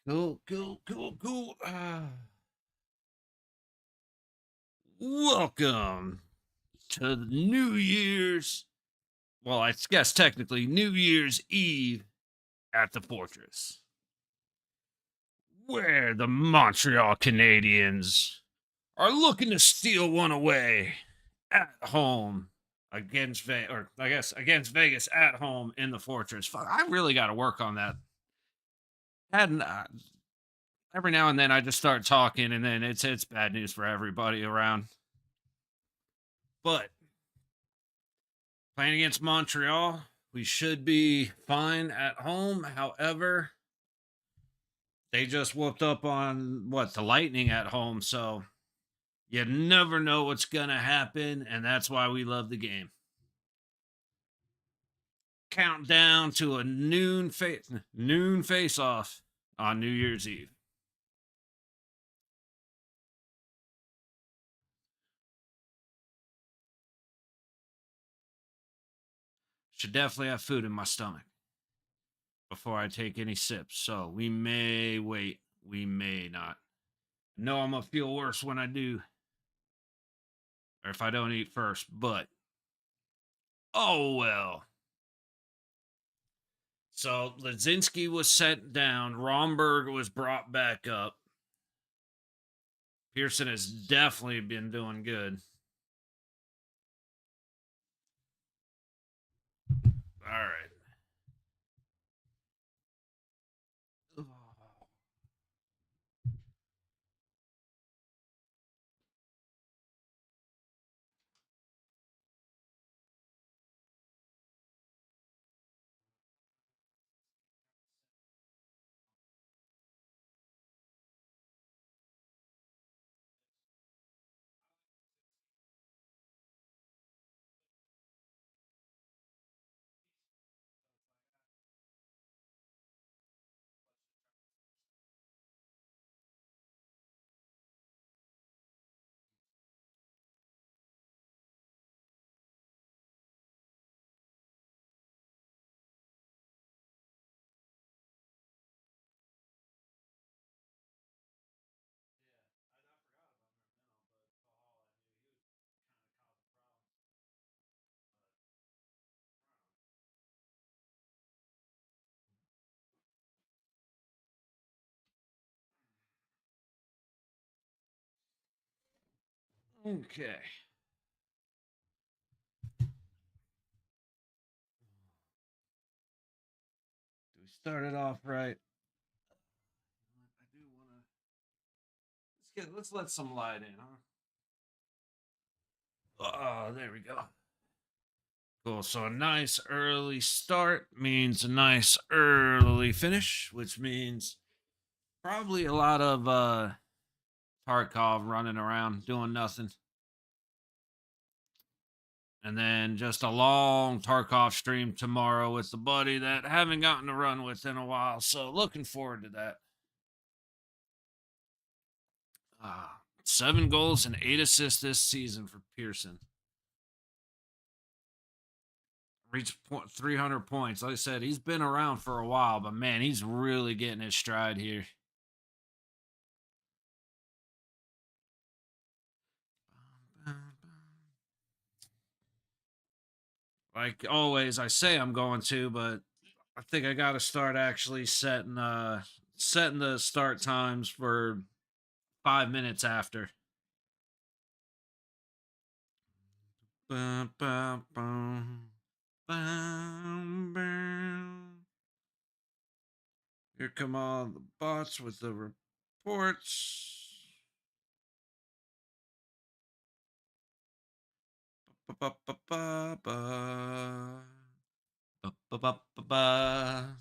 Cool, cool, cool, cool. Welcome to the New Year's. Well, I guess technically New Year's Eve at the Fortress, where the Montreal Canadiens are looking to steal one away at home against or I guess against Vegas at home in the Fortress. Fuck, I really got to work on that. Hadn't every now and then I just start talking, and then it's bad news for everybody around. But playing against Montreal, we should be fine at home. However, they just whooped up on the Lightning at home, so you never know what's gonna happen, and that's why we love the game. Countdown to a noon face off on New Year's Eve. Should definitely have food in my stomach before I take any sips. So we may wait. We may not. No, I'm gonna feel worse when I do, or if I don't eat first. But oh well. So Ledzinski was sent down. Romberg was brought back up. Pearson has definitely been doing good. All right. Okay. Do we start it off right? I do want to. Let's let some light in, huh? Oh, there we go. Cool. So a nice early start means a nice early finish, which means probably a lot of Tarkov running around doing nothing. And then just a long Tarkov stream tomorrow with the buddy that I haven't gotten to run with in a while. So looking forward to that. 7 goals and 8 assists this season for Pearson. Reached 300 points. Like I said, he's been around for a while, but man, he's really getting his stride here. Like always, I say I'm going to, but I think I got to start actually setting the start times for 5 minutes after. Bum, bum, bum, bum, bum. Here come all the bots with the reports. Ba, ba, ba, ba, ba. Ba, ba, ba, ba, ba.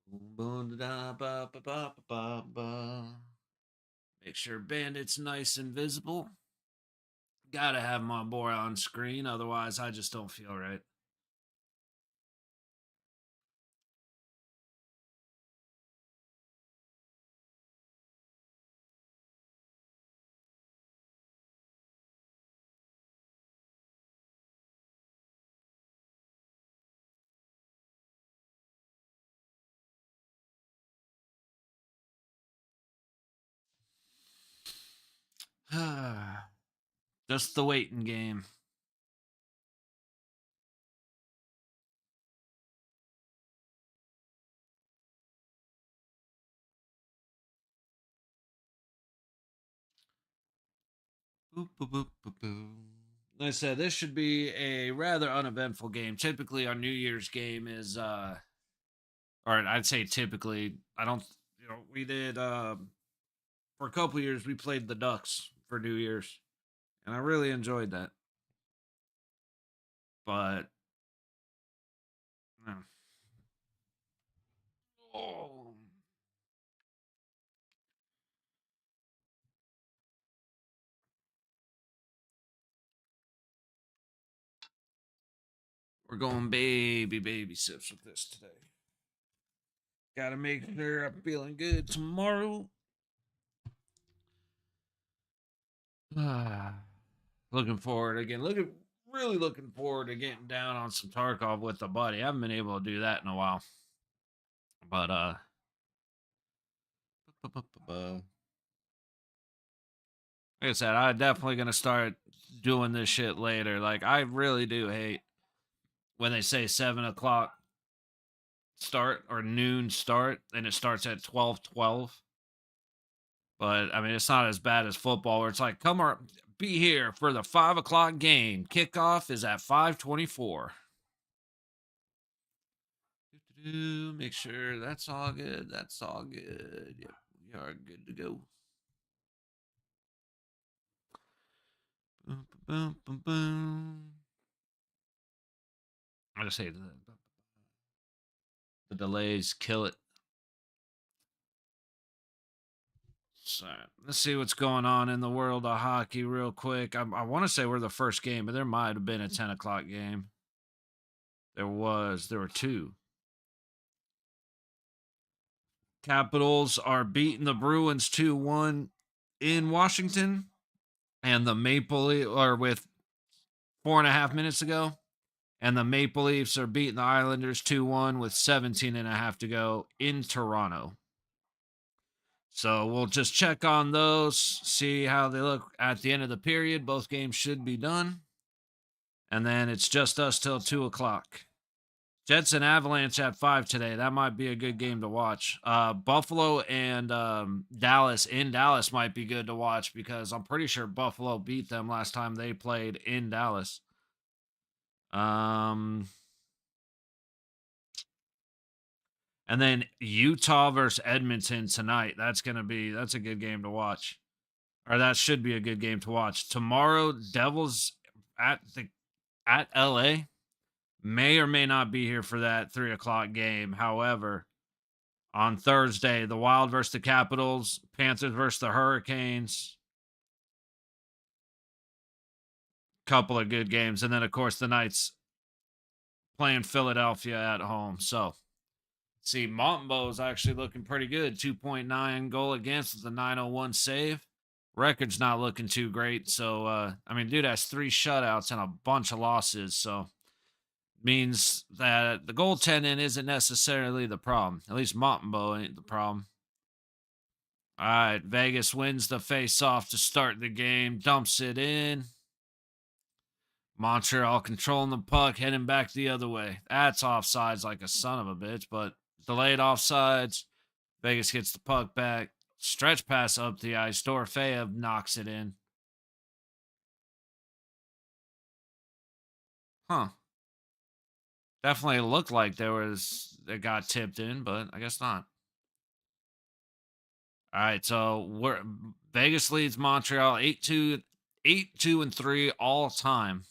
Boom, boom, da, ba, ba, ba, ba, ba. Make sure Bandit's nice and visible. Gotta have my boy on screen, otherwise I just don't feel right. Just the waiting game. Boop, boop, boop, boop, boop. Like I said, this should be a rather uneventful game. Typically, our New Year's game is, or I'd say typically, I don't, we did, for a couple years, we played the Ducks for New Year's, and I really enjoyed that. But, no. Oh, we're going baby sips with this today. Gotta make sure I'm feeling good tomorrow. Looking forward again. Really looking forward to getting down on some Tarkov with a buddy. I haven't been able to do that in a while. But like I said, I'm definitely gonna start doing this shit later. Like I really do hate when they say 7 o'clock start or noon start and it starts at 12:12. But I mean it's not as bad as football where it's like, come on, be here for the 5 o'clock game. Kickoff is at 5:24. Make sure that's all good. That's all good. Yep, we are good to go. Boom, boom, boom, boom. I just say the delays kill it. So let's see what's going on in the world of hockey real quick. I want to say we're the first game, but there might have been a 10 o'clock game. There were two. Capitals are beating the Bruins 2-1 in Washington, and the Maple Leafs are with 4.5 minutes ago. And the Maple Leafs are beating the Islanders 2-1 with 17.5 to go in Toronto. So we'll just check on those, see how they look at the end of the period. Both games should be done. And then it's just us till 2 o'clock. Jets and Avalanche at 5 today. That might be a good game to watch. Buffalo and Dallas in Dallas might be good to watch because I'm pretty sure Buffalo beat them last time they played in Dallas. And then Utah versus Edmonton tonight. That's a good game to watch. Or that should be a good game to watch. Tomorrow, Devils at LA may or may not be here for that 3 o'clock game. However, on Thursday, the Wild versus the Capitals, Panthers versus the Hurricanes. Couple of good games. And then of course the Knights playing Philadelphia at home. So see, Montembeau is actually looking pretty good. 2.9 goal against with a 901 save. Record's not looking too great. So, I mean, dude has 3 shutouts and a bunch of losses. So, means that the goaltending isn't necessarily the problem. At least Montembeau ain't the problem. All right, Vegas wins the face-off to start the game. Dumps it in. Montreal controlling the puck, heading back the other way. That's offsides like a son of a bitch, but delayed offsides. Vegas gets the puck back. Stretch pass up the ice. Dorofeyev knocks it in. Huh. Definitely looked like it got tipped in, but I guess not. All right, so Vegas leads Montreal 8-2, 8-2 and 3 all time.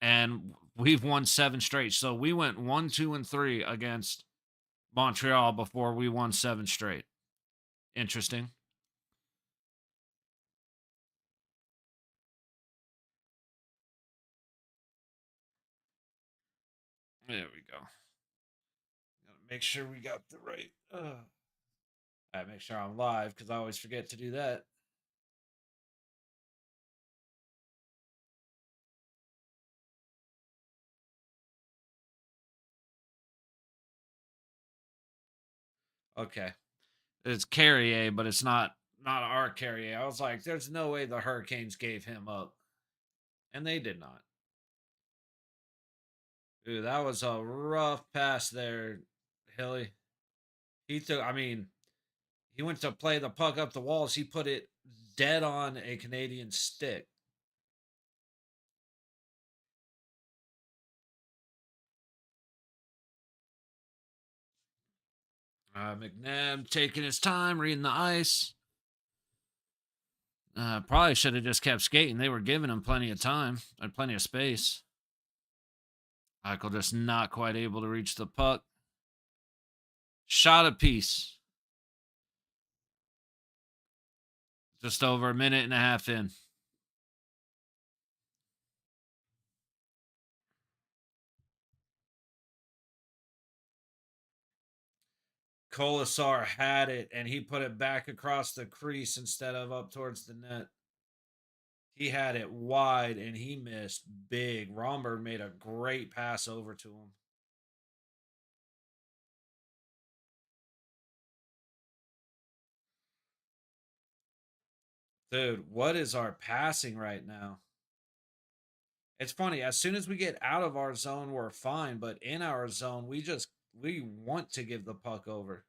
And we've won 7 straight. So we went 1, 2, and 3 against Montreal before we won 7 straight. Interesting. There we go. Gotta make sure we got the right. I make sure I'm live because I always forget to do that. Okay. It's Carrier, but it's not not our Carrier. I was like, there's no way the Hurricanes gave him up. And they did not. Dude, that was a rough pass there, Hilly. He took, I mean, he went to play the puck up the walls. He put it dead on a Canadian stick. McNabb taking his time, reading the ice. Probably should have just kept skating. They were giving him plenty of time and plenty of space. Michael just not quite able to reach the puck. Shot apiece. Just over a minute and a half in. Colasar had it, and he put it back across the crease instead of up towards the net. He had it wide, and he missed big. Romberg made a great pass over to him. Dude, what is our passing right now? It's funny. As soon as we get out of our zone, we're fine. But in our zone, we want to give the puck over.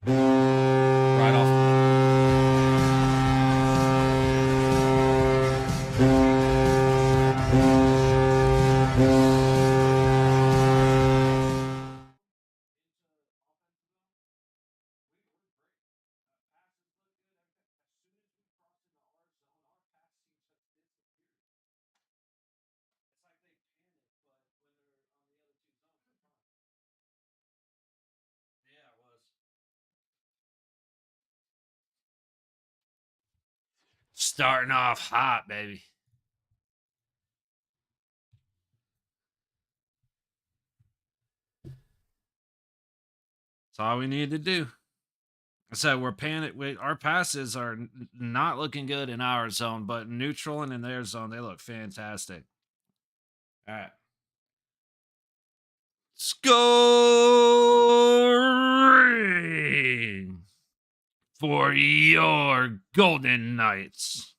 Right off. Starting off hot, baby. That's all we need to do. I said we're panicked. Our passes are not looking good in our zone, but neutral and in their zone, they look fantastic. All right. Scoring for your Golden Knights.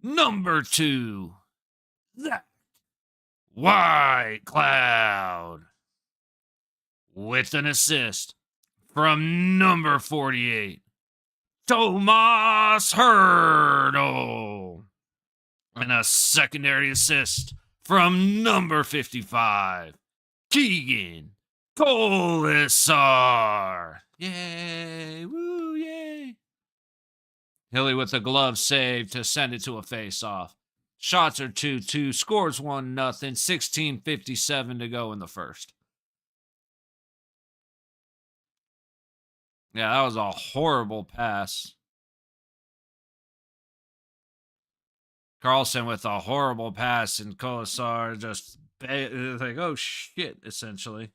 Number 2, Zach White Cloud. With an assist from number 48, Tomas Hertl. And a secondary assist from number 55, Keegan Colasar. Yay! Woo! Yay! Hilly with a glove save to send it to a face-off. Shots are 2-2. Scores 1-0. 16:57 to go in the first. Yeah, that was a horrible pass. Carlson with a horrible pass, and Colasar just like, oh shit, essentially.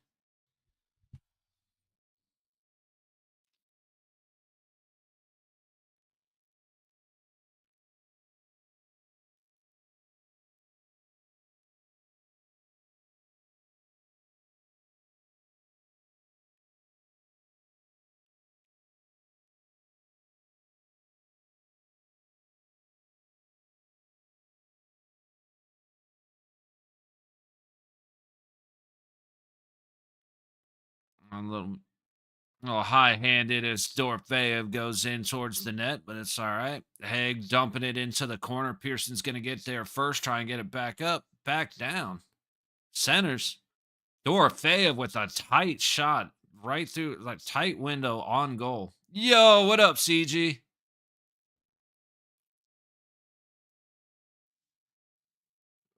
A little high-handed as Dorofeyev goes in towards the net, but it's all right. Haig dumping it into the corner. Pearson's going to get there first, try and get it back up, back down. Centers. Dorofeyev with a tight shot right through, like tight window on goal. Yo, what up, CG?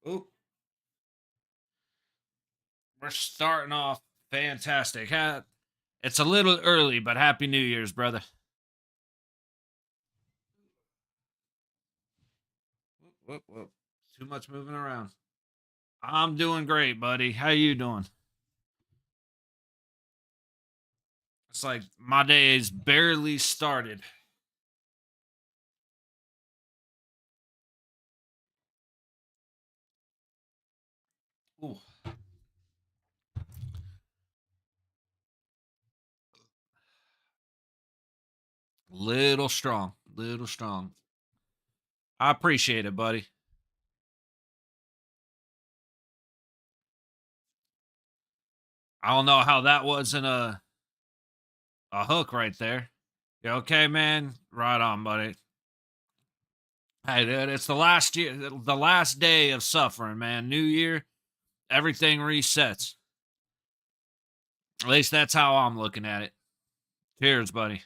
Oop. We're starting off fantastic. It's a little early, but Happy New Year's, brother. Whoop, whoop. Too much moving around. I'm doing great, buddy. How you doing? It's like my day's barely started. Ooh. Little strong. Little strong. I appreciate it, buddy. I don't know how that wasn't a hook right there. You okay, man? Right on, buddy. Hey, dude, it's the last year, the last day of suffering, man. New year, everything resets. At least that's how I'm looking at it. Cheers, buddy.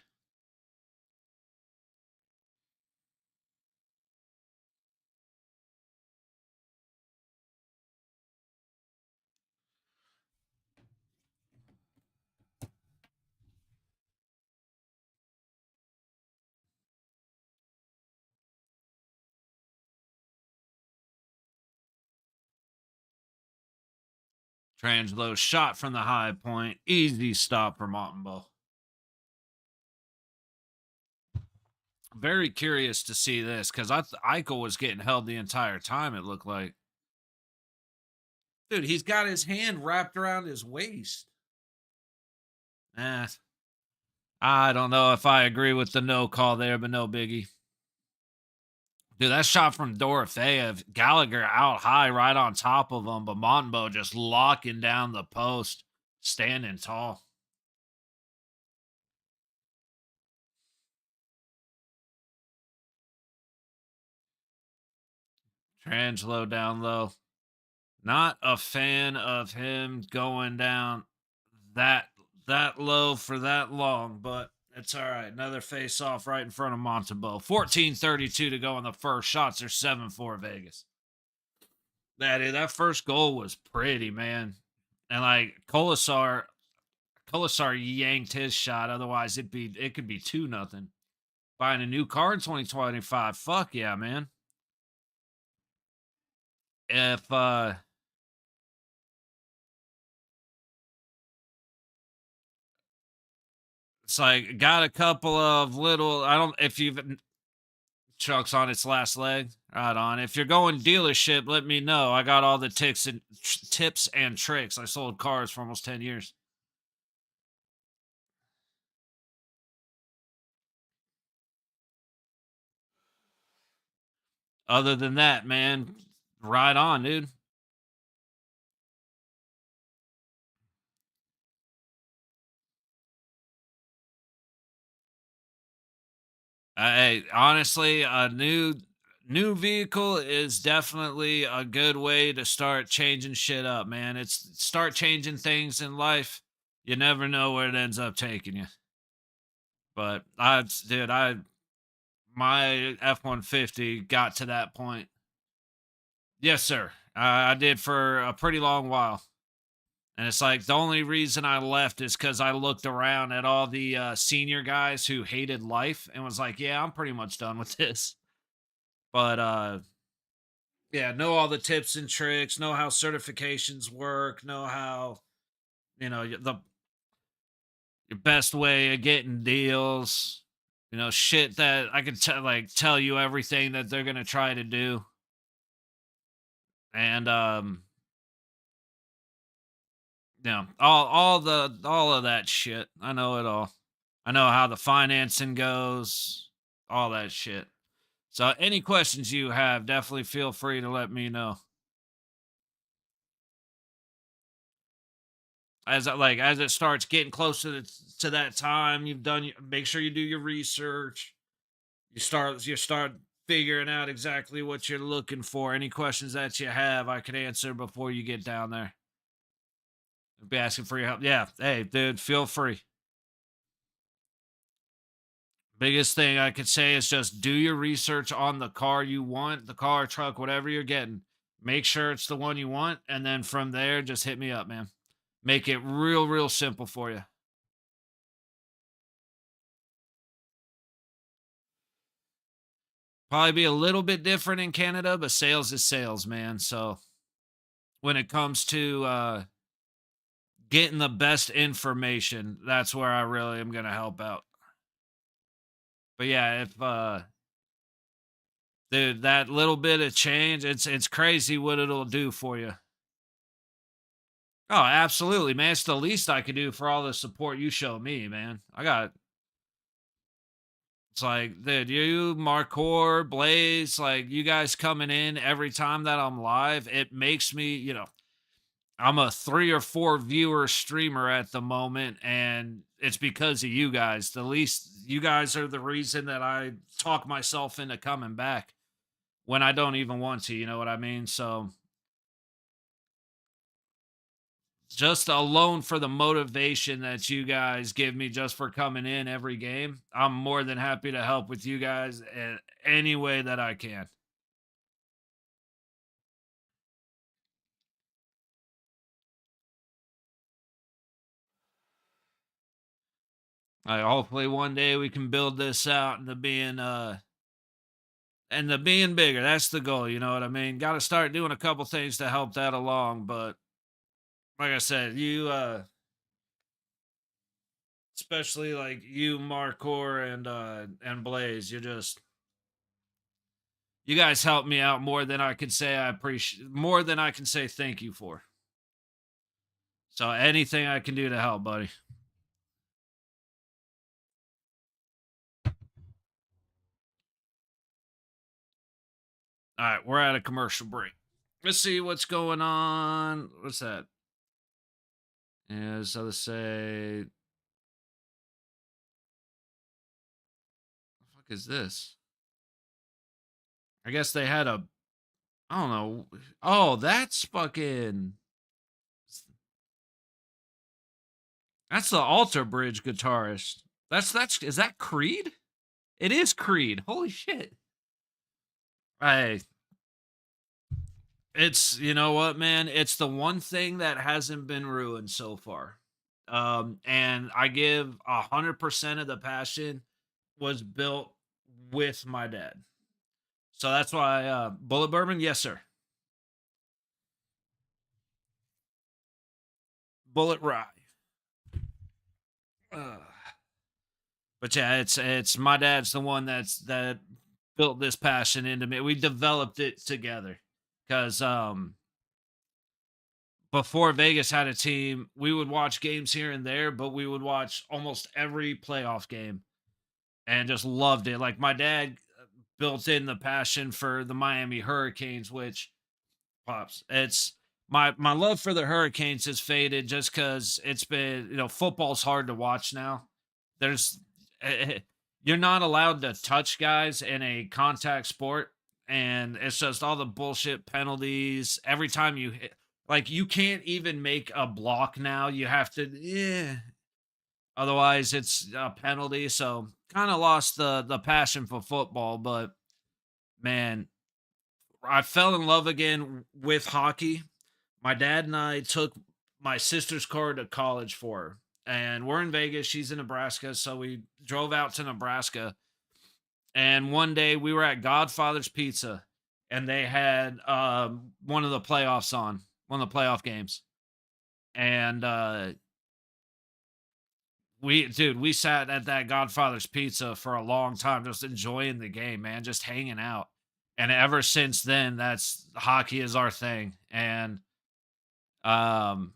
Trangelo shot from the high point. Easy stop for Montembeau. Very curious to see this because Eichel was getting held the entire time, it looked like. Dude, he's got his hand wrapped around his waist. Eh, I don't know if I agree with the no call there, but no biggie. Dude, that shot from Dorofeyev, Gallagher out high right on top of him, but Montembeau just locking down the post, standing tall. Trangelo down low. Not a fan of him going down that that low for that long, but it's all right. Another face off right in front of Montembeau. 14:32 to go in the first. Shots are 7-4 Vegas. That first goal was pretty, man. And like Colasar yanked his shot. Otherwise, it could be 2-0. Buying a new car in 2025. Fuck yeah, man. If it's like got a couple of little I don't if you've trucks on its last leg. Right on. If you're going dealership, let me know. I got all the tips and tricks. I sold cars for almost 10 years. Other than that, man, right on, dude. Hey, honestly, a new vehicle is definitely a good way to start changing shit up, man. It's start changing things in life. You never know where it ends up taking you. But I my F-150 got to that point. Yes, sir. I did for a pretty long while. And it's like the only reason I left is because I looked around at all the senior guys who hated life and was like, yeah, I'm pretty much done with this. But yeah, know all the tips and tricks, know how certifications work, know how, the your best way of getting deals, shit that I can tell you everything that they're gonna try to do. And yeah, all of that shit. I know it all. I know how the financing goes, all that shit. So any questions you have, definitely feel free to let me know. As it starts getting closer to that time, make sure you do your research. You start figuring out exactly what you're looking for. Any questions that you have, I can answer before you get down there. I'll be asking for your help. Yeah. Hey, dude, feel free. Biggest thing I could say is just do your research on the car you want, the car, truck, whatever you're getting. Make sure it's the one you want. And then from there, just hit me up, man. Make it real, real simple for you. Probably be a little bit different in Canada, but sales is sales, man. So when it comes to getting the best information, that's where I really am going to help out. But yeah, if dude, that little bit of change, it's crazy what it'll do for you. Oh, absolutely, man. It's the least I could do for all the support you show me, man. It's like, dude, you, Marcor, Blaze, like you guys coming in every time that I'm live, it makes me, I'm a 3 or 4 viewer streamer at the moment, and it's because of you guys. The least you guys are the reason that I talk myself into coming back when I don't even want to, you know what I mean? So just alone for the motivation that you guys give me just for coming in every game, I'm more than happy to help with you guys in any way that I can. Hopefully one day we can build this out into being bigger. That's the goal, you know what I mean? Got to start doing a couple things to help that along, but like I said, you especially like you, Marcor, and Blaze, you guys help me out more than I can say I appreciate, more than I can say thank you for. So anything I can do to help, buddy. All right, we're at a commercial break. Let's see what's going on. What's that? Yeah, so they say, what the fuck is this? I guess they had a, I don't know. Oh, that's fucking, that's the Alter Bridge guitarist. Is that Creed? It is Creed. Holy shit. I It's, you know what, man? It's the one thing that hasn't been ruined so far. And I give 100% of the passion was built with my dad. So that's why Bullet Bourbon, yes, sir. Bullet Rye. Ugh. But yeah, it's my dad's the one that built this passion into me. We developed it together. Cause before Vegas had a team, we would watch games here and there, but we would watch almost every playoff game and just loved it. Like my dad built in the passion for the Miami Hurricanes, which pops. It's my love for the Hurricanes has faded just because it's been, football's hard to watch now. There's you're not allowed to touch guys in a contact sport, and it's just all the bullshit penalties every time you hit. Like you can't even make a block now. You have to, yeah. Otherwise, it's a penalty. So kind of lost the passion for football. But man, I fell in love again with hockey. My dad and I took my sister's car to college for her. And we're in Vegas. She's in Nebraska. So we drove out to Nebraska. And one day we were at Godfather's Pizza and they had one of the playoffs on, one of the playoff games. And we sat at that Godfather's Pizza for a long time, just enjoying the game, man, just hanging out. And ever since then, that's hockey is our thing. And um,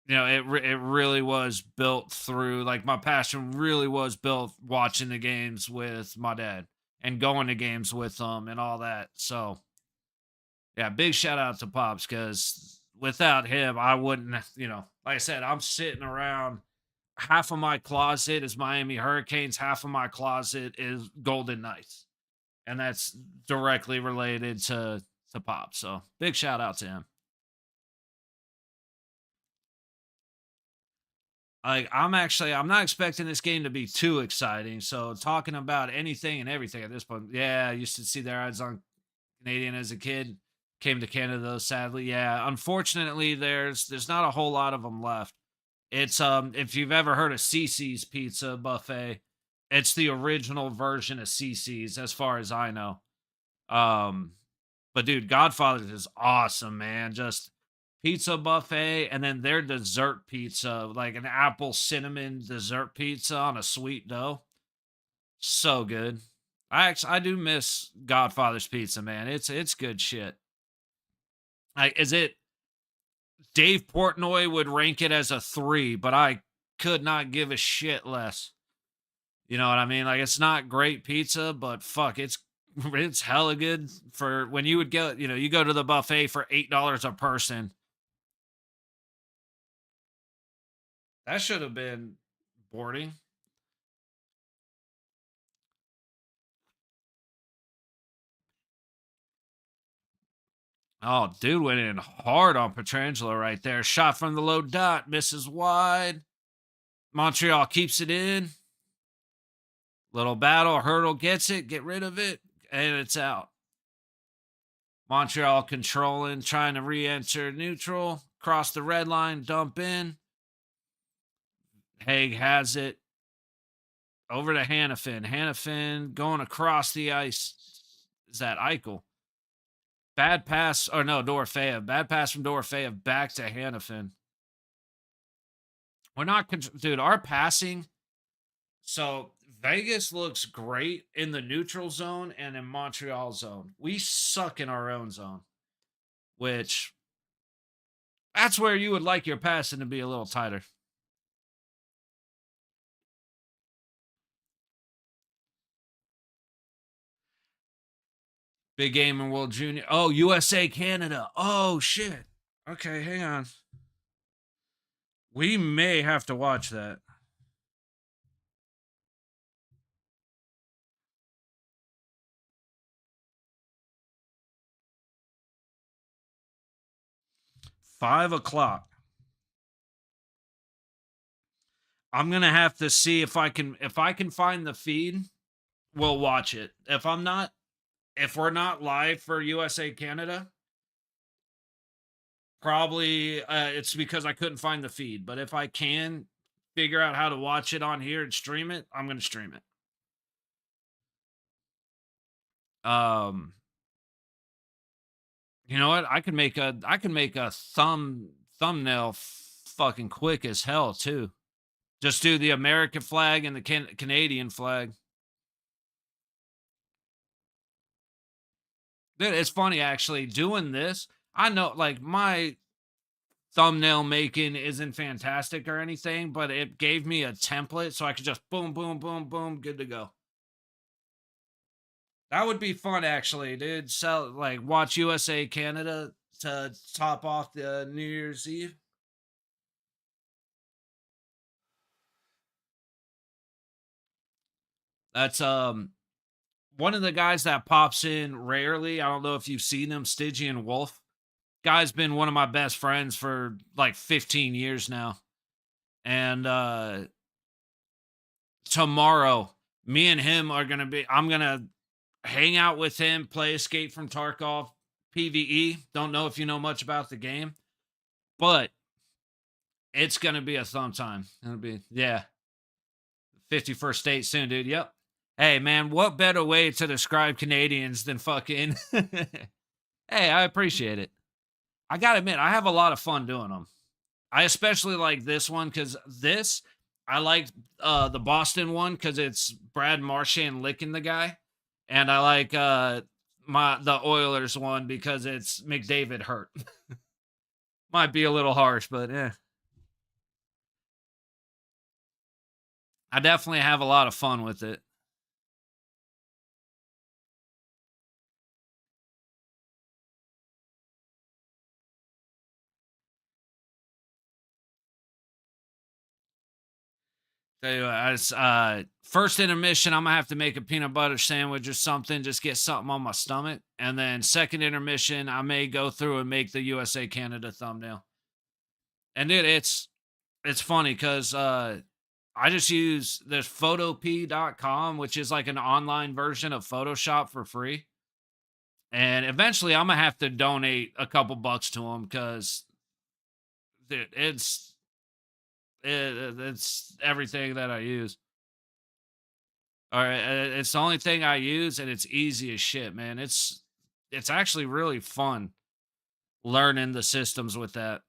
it really was built through like my passion really was built watching the games with my dad and going to games with them and all that. So yeah, big shout out to Pops because without him, I wouldn't, like I said, I'm sitting around. Half of my closet is Miami Hurricanes, half of my closet is Golden Knights. And that's directly related to Pop. So big shout out to him. Like I'm not expecting this game to be too exciting. So talking about anything and everything at this point, yeah, I used to see their ads on Canadian as a kid. Came to Canada though, sadly. Yeah, unfortunately, there's not a whole lot of them left. It's if you've ever heard of CC's Pizza Buffet, it's the original version of CC's as far as I know. Um but dude, Godfather's is awesome, man. Just pizza buffet and then their dessert pizza, like an apple cinnamon dessert pizza on a sweet dough. So good. I do miss Godfather's pizza, man. It's good shit. Like is it Dave Portnoy would rank it as a 3, but I could not give a shit less. You know what I mean? Like it's not great pizza, but fuck, it's hella good for when you would go, you go to the buffet for $8 a person. That should have been boarding. Oh, dude went in hard on Petrangelo right there. Shot from the low dot, misses wide. Montreal keeps it in. Little battle, hurdle gets it, get rid of it, and it's out. Montreal controlling, trying to re-enter neutral, cross the red line, dump in. Haig has it over to Hannafin. Hannafin going across the ice. Is that Eichel? Bad pass, or no, Dorofeyev. Bad pass from Dorofeyev back to Hannafin. We're not, dude, our passing. So Vegas looks great in the neutral zone and in Montreal zone. We suck in our own zone, which that's where you would like your passing to be a little tighter. Big game in World Junior. Oh, USA, Canada. Oh, shit. Okay, hang on. We may have to watch that. $5 o'clock. I'm gonna have to see if I can find the feed. We'll watch it. If we're not live for USA Canada, probably it's because I couldn't find the feed. But if I can figure out how to watch it on here and stream it, I'm gonna stream it. Um, you know what? I can make a thumbnail fucking quick as hell too. Just do the American flag and the Canadian flag. Dude, it's funny actually doing this. I know like my thumbnail making isn't fantastic or anything, but it gave me a template so I could just boom, boom, boom, boom, good to go. That would be fun actually, dude. So like watch USA Canada to top off the New Year's Eve. That's one of the guys that pops in rarely. I don't know if you've seen him, Stygian Wolf. Guy's been one of my best friends for like 15 years now. And tomorrow, me and him are gonna be. I'm gonna hang out with him, play Escape from Tarkov, PVE. Don't know if you know much about the game, but it's gonna be a thumb time. It'll be 51st state soon, dude. Yep. Hey man, what better way to describe Canadians than fucking? Hey, I appreciate it. I gotta admit, I have a lot of fun doing them. I especially like this one because I like the Boston one because it's Brad Marchand licking the guy, and I like the Oilers one because it's McDavid hurt. Might be a little harsh, but yeah, I definitely have a lot of fun with it. Tell you what, first intermission, I'm gonna have to make a peanut butter sandwich or something, just get something on my stomach, and then second intermission, I may go through and make the USA Canada thumbnail. And it's funny because I just use this photop.com, which is like an online version of Photoshop for free. And eventually I'm gonna have to donate a couple bucks to them because it's everything that I use. All right, it's the only thing I use, and it's easy as shit, man. It's actually really fun learning the systems with that.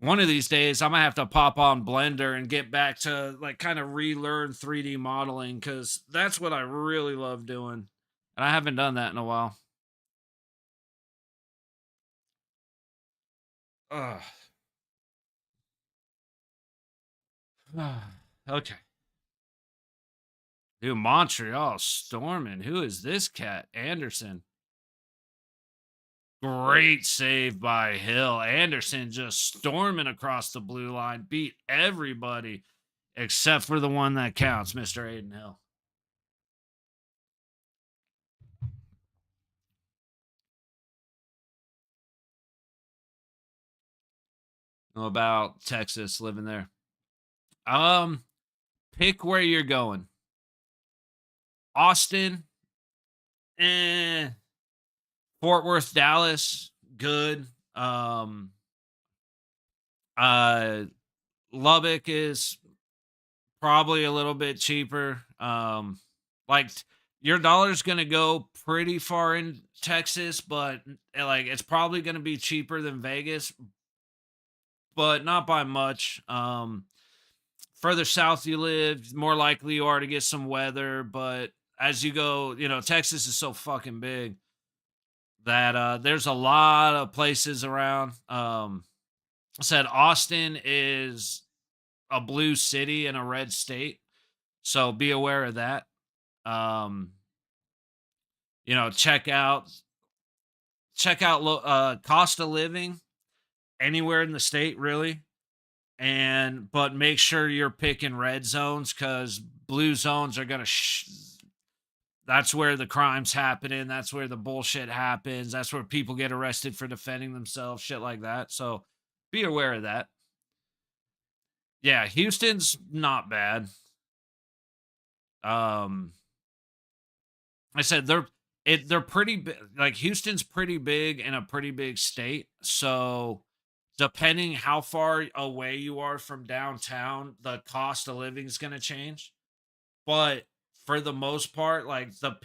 One of these days, I'm gonna have to pop on Blender and get back to like kind of relearn 3D modeling because that's what I really love doing, and I haven't done that in a while. Ugh. Okay. Dude, Montreal storming. Who is this cat? Anderson. Great save by Hill. Anderson just storming across the blue line, beat everybody except for the one that counts, Mr. Aiden Hill. Know about Texas living there. Um, Pick where you're going. Austin, eh. Fort Worth, Dallas, good. Um, uh, Lubbock is probably a little bit cheaper. Like your dollar's gonna go pretty far in Texas, but like it's probably gonna be cheaper than Vegas, but not by much. Further south you live, more likely you are to get some weather. But as you go, Texas is so fucking big that there's a lot of places around. I said Austin is a blue city in a red state, so be aware of that. Um, check out cost of living anywhere in the state, really. And but make sure you're picking red zones because blue zones are gonna. That's where the crime's happening. That's where the bullshit happens. That's where people get arrested for defending themselves, shit like that. So be aware of that. Yeah, Houston's not bad. Um, I said they're pretty big. Like Houston's pretty big in a pretty big state. So depending how far away you are from downtown, the cost of living is going to change. But for the most part, like the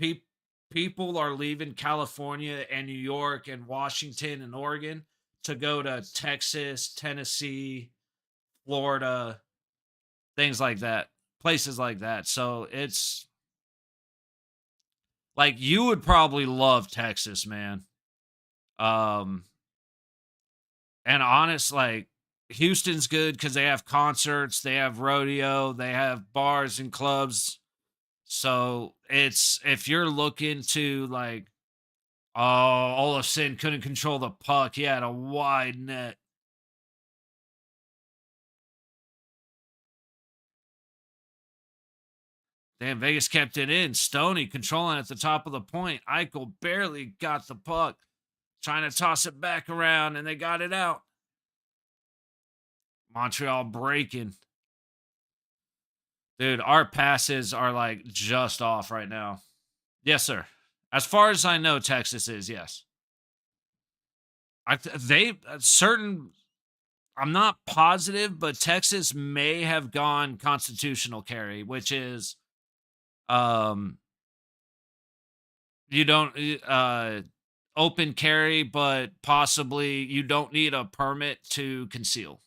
people are leaving California and New York and Washington and Oregon to go to Texas, Tennessee, Florida, things like that, places like that. So it's like you would probably love Texas, man. Um, and honest, like Houston's good because they have concerts, they have rodeo, they have bars and clubs. So it's if you're looking to like, oh, Olafson couldn't control the puck. He had a wide net. Damn, Vegas kept it in. Stoney controlling at the top of the point. Eichel barely got the puck, trying to toss it back around, and they got it out. Montreal breaking. Dude, our passes are like just off right now. Yes, sir. As far as I know, Texas is, yes. They certain I'm not positive, but Texas may have gone constitutional carry, which is um you don't open carry, but possibly you don't need a permit to conceal.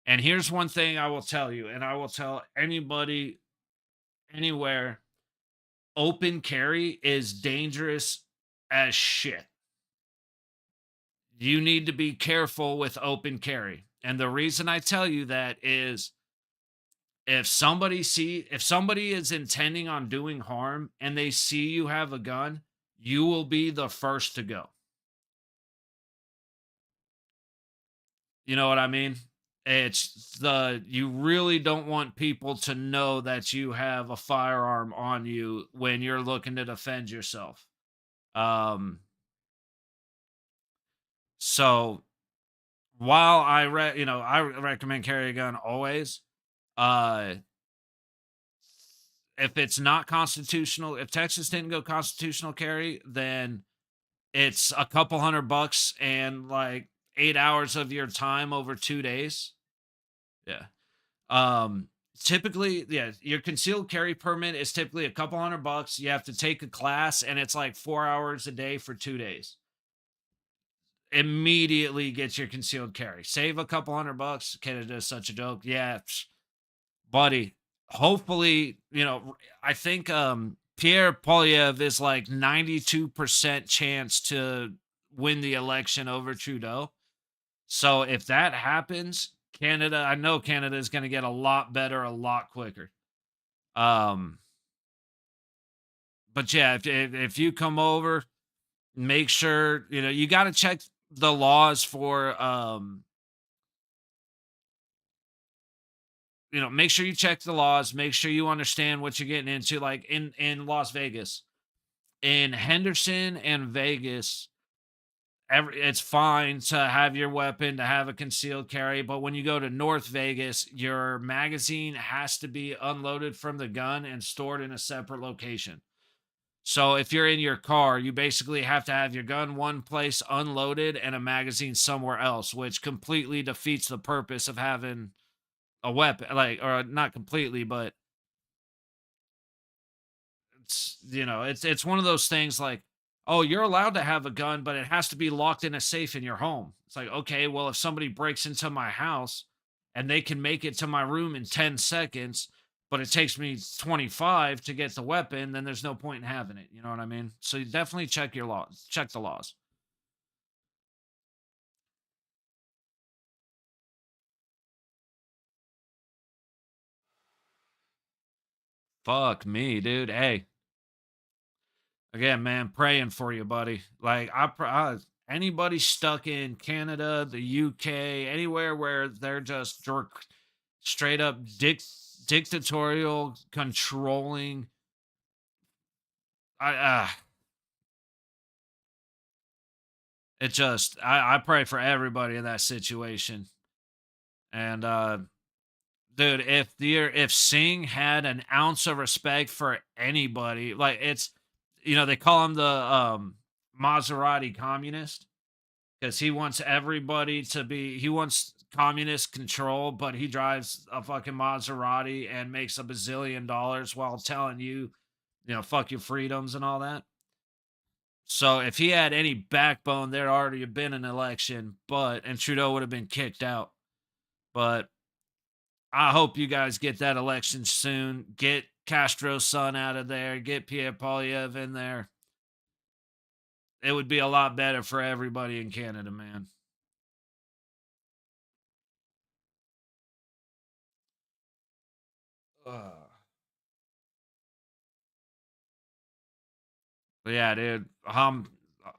And here's one thing I will tell you, and I will tell anybody anywhere, open carry is dangerous as shit. You need to be careful with open carry. And the reason I tell you that is if somebody is intending on doing harm and they see you have a gun, you will be the first to go. You know what I mean? It's the you really don't want people to know that you have a firearm on you when you're looking to defend yourself. Um so while I recommend carry a gun always, uh if it's not constitutional, if Texas didn't go constitutional carry, then it's a couple $100 and like 8 hours of your time over 2 days. Yeah. Um, Typically, yeah, your concealed carry permit is typically a couple $100. You have to take a class, and it's like 4 hours a day for 2 days. Immediately get your concealed carry. Save a couple $100. Canada is such a joke. Yeah, buddy. Hopefully, I think Pierre Polyev is like 92% chance to win the election over Trudeau. So if that happens, I know Canada is going to get a lot better a lot quicker. Um But yeah, if you come over, make sure you got to check the laws for make sure you check the laws, make sure you understand what you're getting into. Like in Las Vegas, in Henderson and Vegas, it's fine to have your weapon, to have a concealed carry, but when you go to North Vegas, your magazine has to be unloaded from the gun and stored in a separate location. So if you're in your car, you basically have to have your gun one place unloaded and a magazine somewhere else, which completely defeats the purpose of having a weapon. Like, or not completely, but it's one of those things like, oh, you're allowed to have a gun, but it has to be locked in a safe in your home. It's like, okay, well, if somebody breaks into my house and they can make it to my room in 10 seconds, but it takes me 25 to get the weapon, then there's no point in having it. You know what I mean? So you definitely check your laws, check the laws. Fuck me, dude. Hey, again, man, praying for you, buddy. Like anybody stuck in Canada, the UK, anywhere where they're just straight up dictatorial, controlling. I I pray for everybody in that situation. And dude, if Singh had an ounce of respect for anybody, like they call him the Maserati communist because he wants communist control, but he drives a fucking Maserati and makes a bazillion dollars while telling you, fuck your freedoms and all that. So if he had any backbone, there'd already have been an election, and Trudeau would have been kicked out. But I hope you guys get that election soon. Get Castro's son out of there. Get Pierre Polyev in there. It would be a lot better for everybody in Canada, man. Uh, but yeah, dude, I'm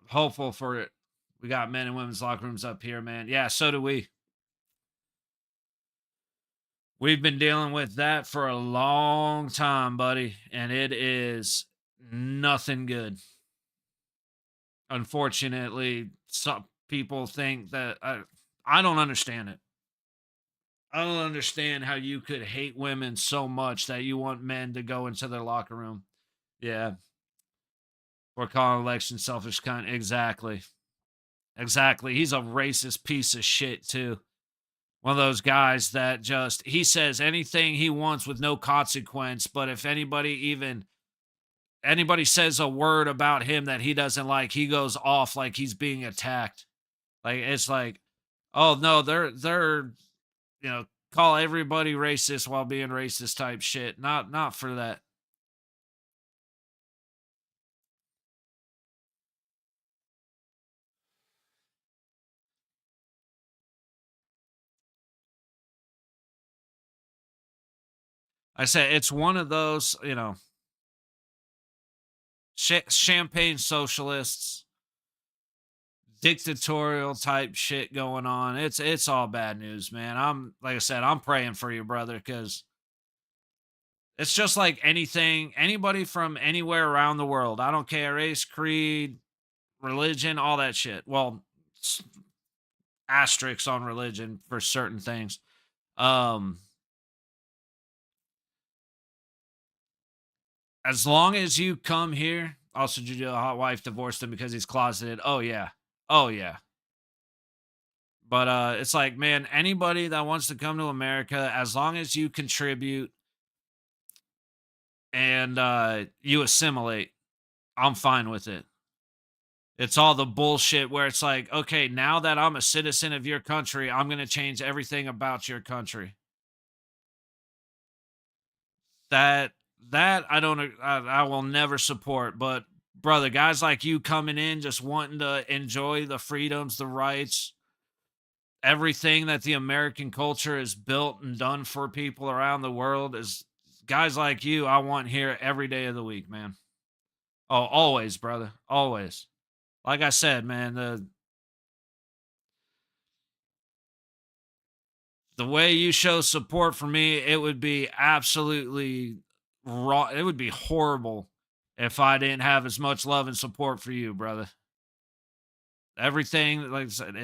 hopeful for it. We got men and women's locker rooms up here, man. Yeah, so do we. We've been dealing with that for a long time, buddy, and it is nothing good. Unfortunately, some people think that I don't understand it. I don't understand how you could hate women so much that you want men to go into their locker room. Yeah, we're calling election selfish cunt. Exactly. Exactly. He's a racist piece of shit too. One of those guys that he says anything he wants with no consequence, but if anybody says a word about him that he doesn't like, he goes off like he's being attacked. Like it's like, oh no, they're call everybody racist while being racist type shit. Not for that. I say it's one of those, champagne socialists, dictatorial type shit going on. It's all bad news, man. I'm like I said, I'm praying for you, brother, because it's just like anybody from anywhere around the world. I don't care race, creed, religion, all that shit. Well, asterisks on religion for certain things. Um, as long as you come here, also did your hot wife divorced him because he's closeted. Oh yeah. Oh yeah. But it's like, man, anybody that wants to come to America, as long as you contribute and you assimilate, I'm fine with it. It's all the bullshit where it's like, okay, now that I'm a citizen of your country, I'm going to change everything about your country. That that I don't I will never support, but brother, guys like you coming in just wanting to enjoy the freedoms, the rights, everything that the American culture has built and done for people around the world is guys like you I want here every day of the week, man. Oh, always, brother. Always. Like I said, man, the way you show support for me, it would be absolutely raw. It would be horrible if I didn't have as much love and support for you, brother. Everything, like I said,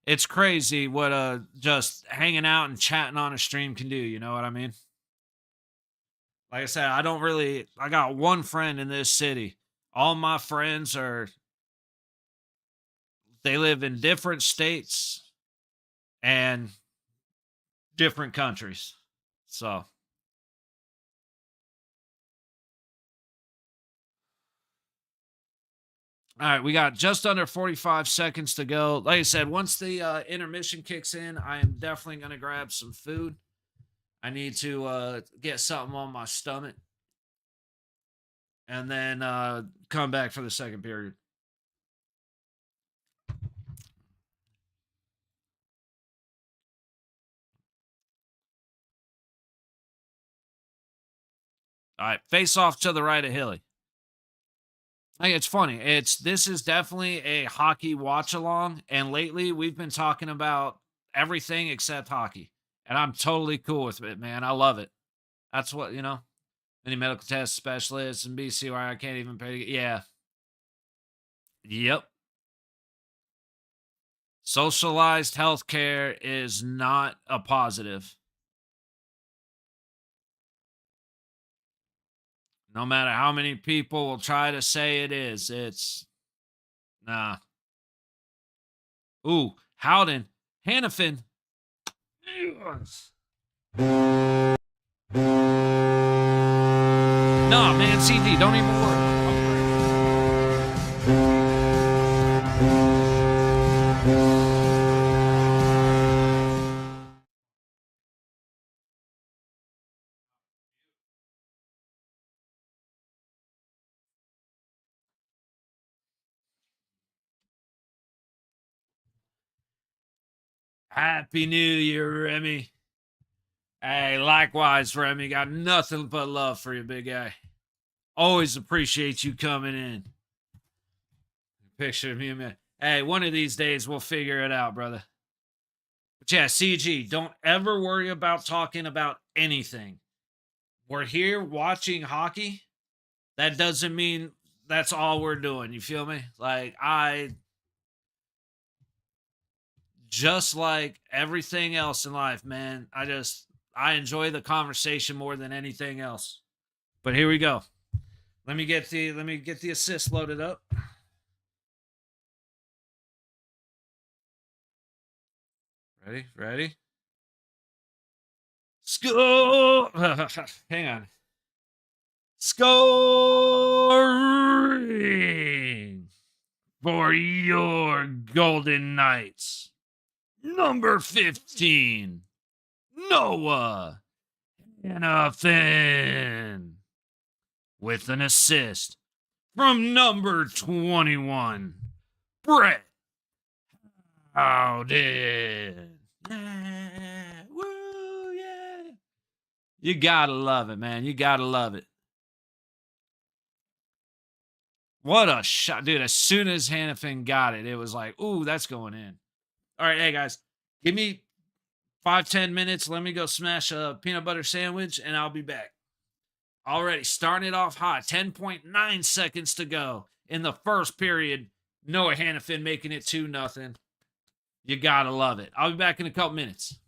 it's crazy what just hanging out and chatting on a stream can do. You know what I mean? Like I said, I got one friend in this city. All my friends they live in different states and different countries. So, all right, we got just under 45 seconds to go. Like I said, once the intermission kicks in, I am definitely going to grab some food. I need to get something on my stomach and then come back for the second period. All right, face off to the right of Hilly. Hey, it's funny. This is definitely a hockey watch along, and lately we've been talking about everything except hockey, and I'm totally cool with it, man. I love it. That's what Any medical test specialists and BC where I can't even pay. Yeah, yep. Socialized healthcare is not a positive. No matter how many people will try to say it is, it's nah. Ooh, Howden, Hannafin. Yes. Nah, man, CD, don't even worry. Happy New Year, Remy. Hey, likewise, Remy. Got nothing but love for you, big guy. Always appreciate you coming in. Picture of me, man. Hey, one of these days we'll figure it out, brother. But yeah, CG, don't ever worry about talking about anything. We're here watching hockey. That doesn't mean that's all we're doing. You feel me? Just like everything else in life, man, I enjoy the conversation more than anything else. But here we go. Let me get the assist loaded up. Ready? Score! Hang on. Scoring for your Golden Knights. Number 15, Noah Hannafin. With an assist from number 21, Brett Howden. Yeah, woo, yeah. You gotta love it, man. You gotta love it. What a shot, dude. As soon as Hannafin got it, it was like, ooh, that's going in. All right, hey, guys, give me 5-10 minutes. Let me go smash a peanut butter sandwich, and I'll be back. Already starting it off hot. 10.9 seconds to go in the first period. Noah Hannafin making it 2-0. You gotta love it. I'll be back in a couple minutes.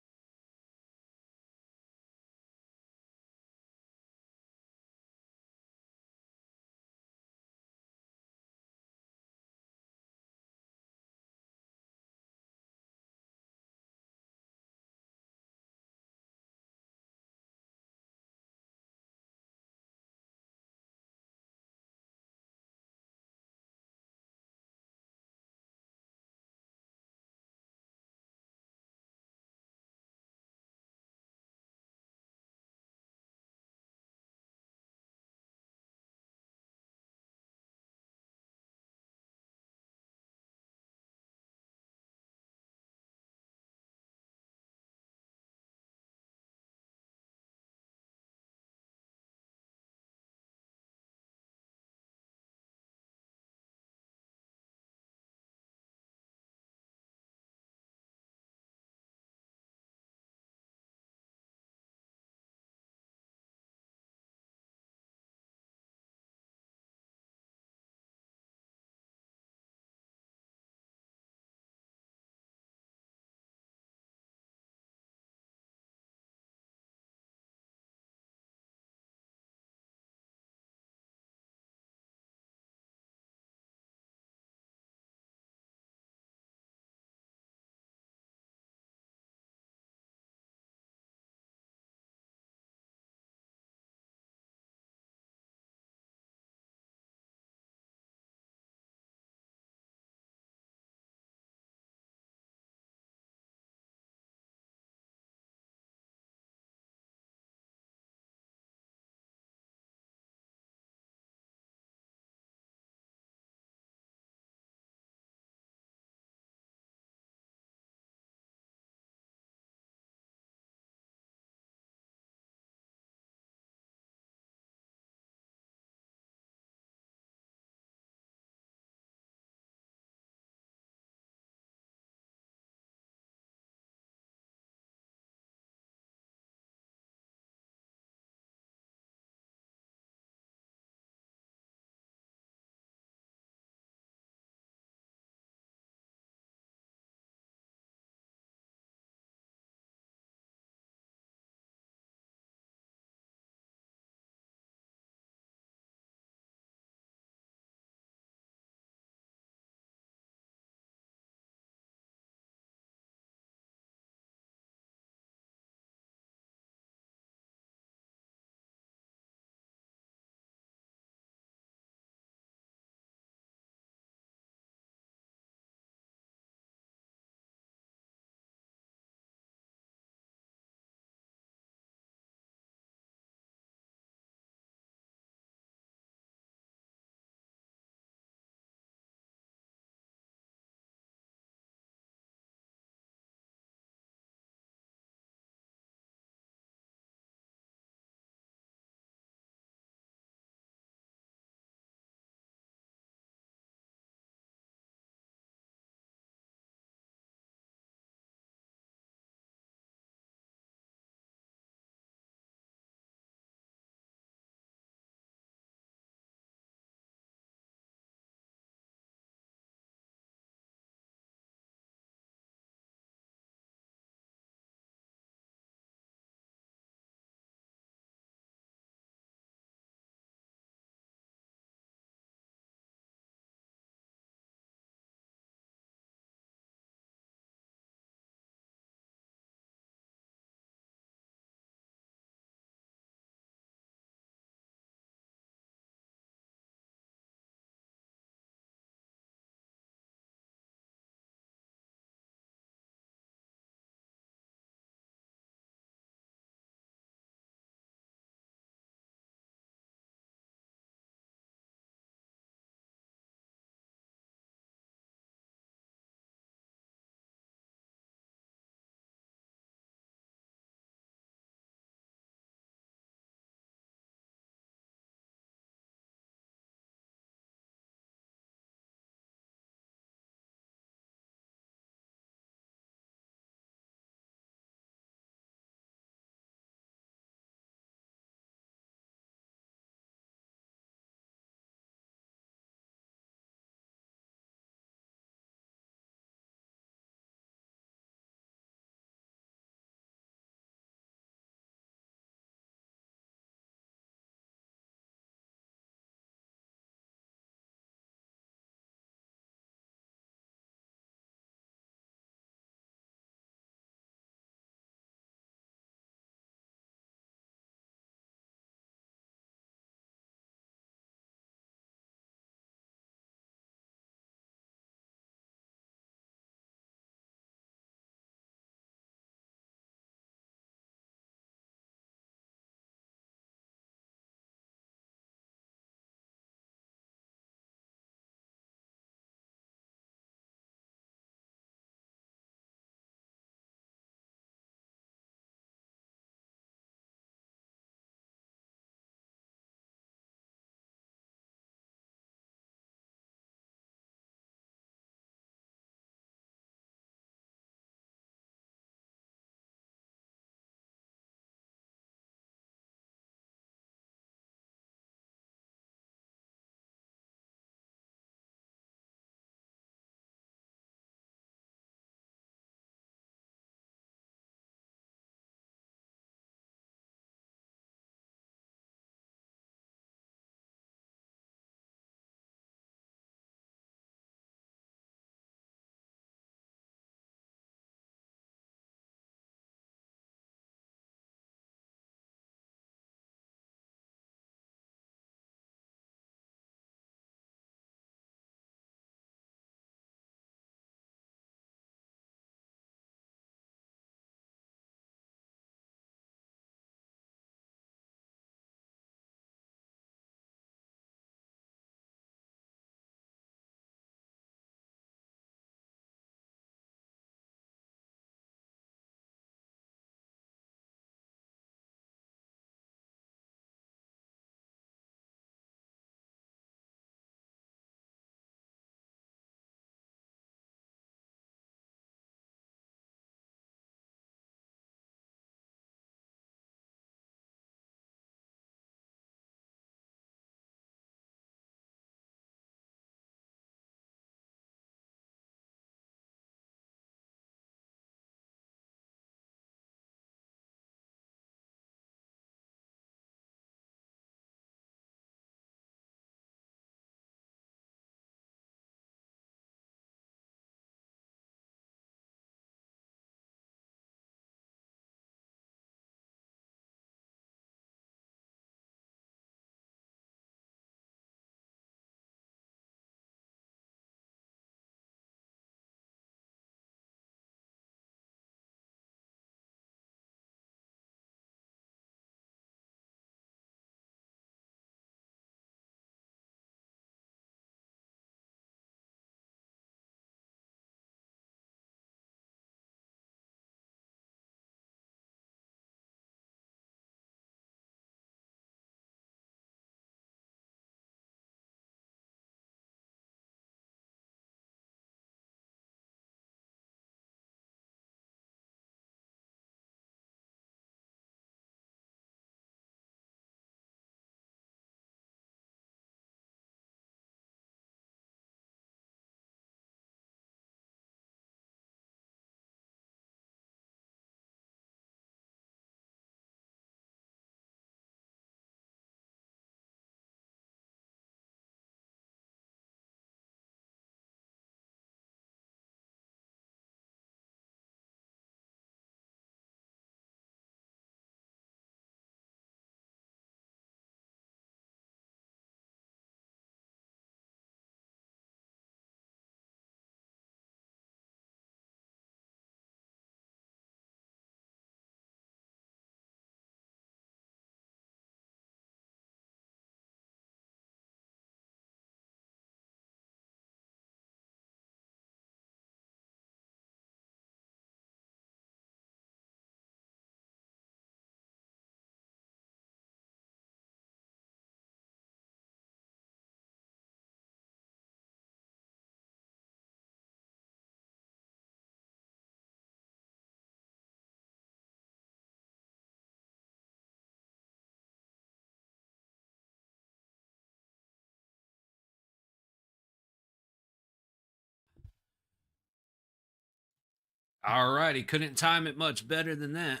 All right, he couldn't time it much better than that.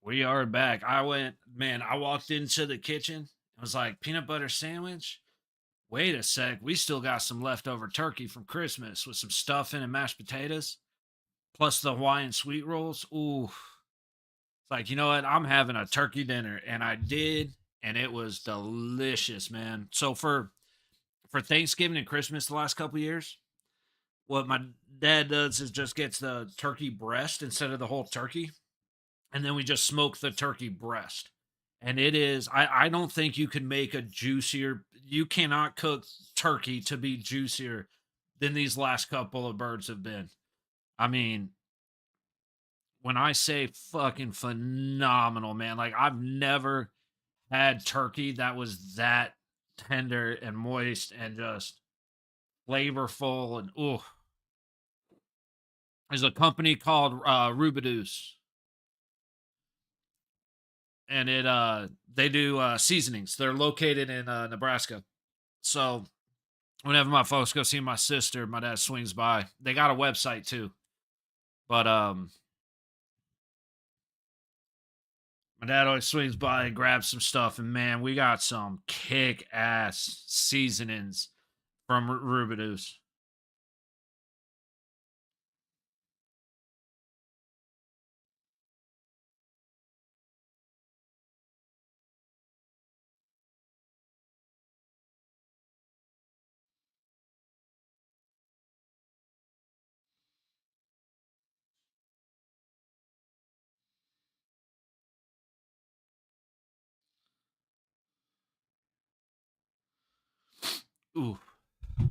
We are back. I walked into the kitchen. I was like, peanut butter sandwich? Wait a sec. We still got some leftover turkey from Christmas with some stuffing and mashed potatoes, plus the Hawaiian sweet rolls. Ooh. It's like, you know what? I'm having a turkey dinner. And I did, and it was delicious, man. So for Thanksgiving and Christmas the last couple years, what my dad does is just gets the turkey breast instead of the whole turkey, and then we just smoke the turkey breast. And it is, I don't think you can make a juicier, you cannot cook turkey to be juicier than these last couple of birds have been. I mean, when I say fucking phenomenal, man, like I've never had turkey that was that tender and moist and just flavorful. And oh, there's a company called Rubidoux, and they do seasonings. They're located in Nebraska. So whenever my folks go see my sister, my dad swings by. They got a website too. But my dad always swings by and grabs some stuff, and man, we got some kick ass seasonings from Rubidoux. Ooh. All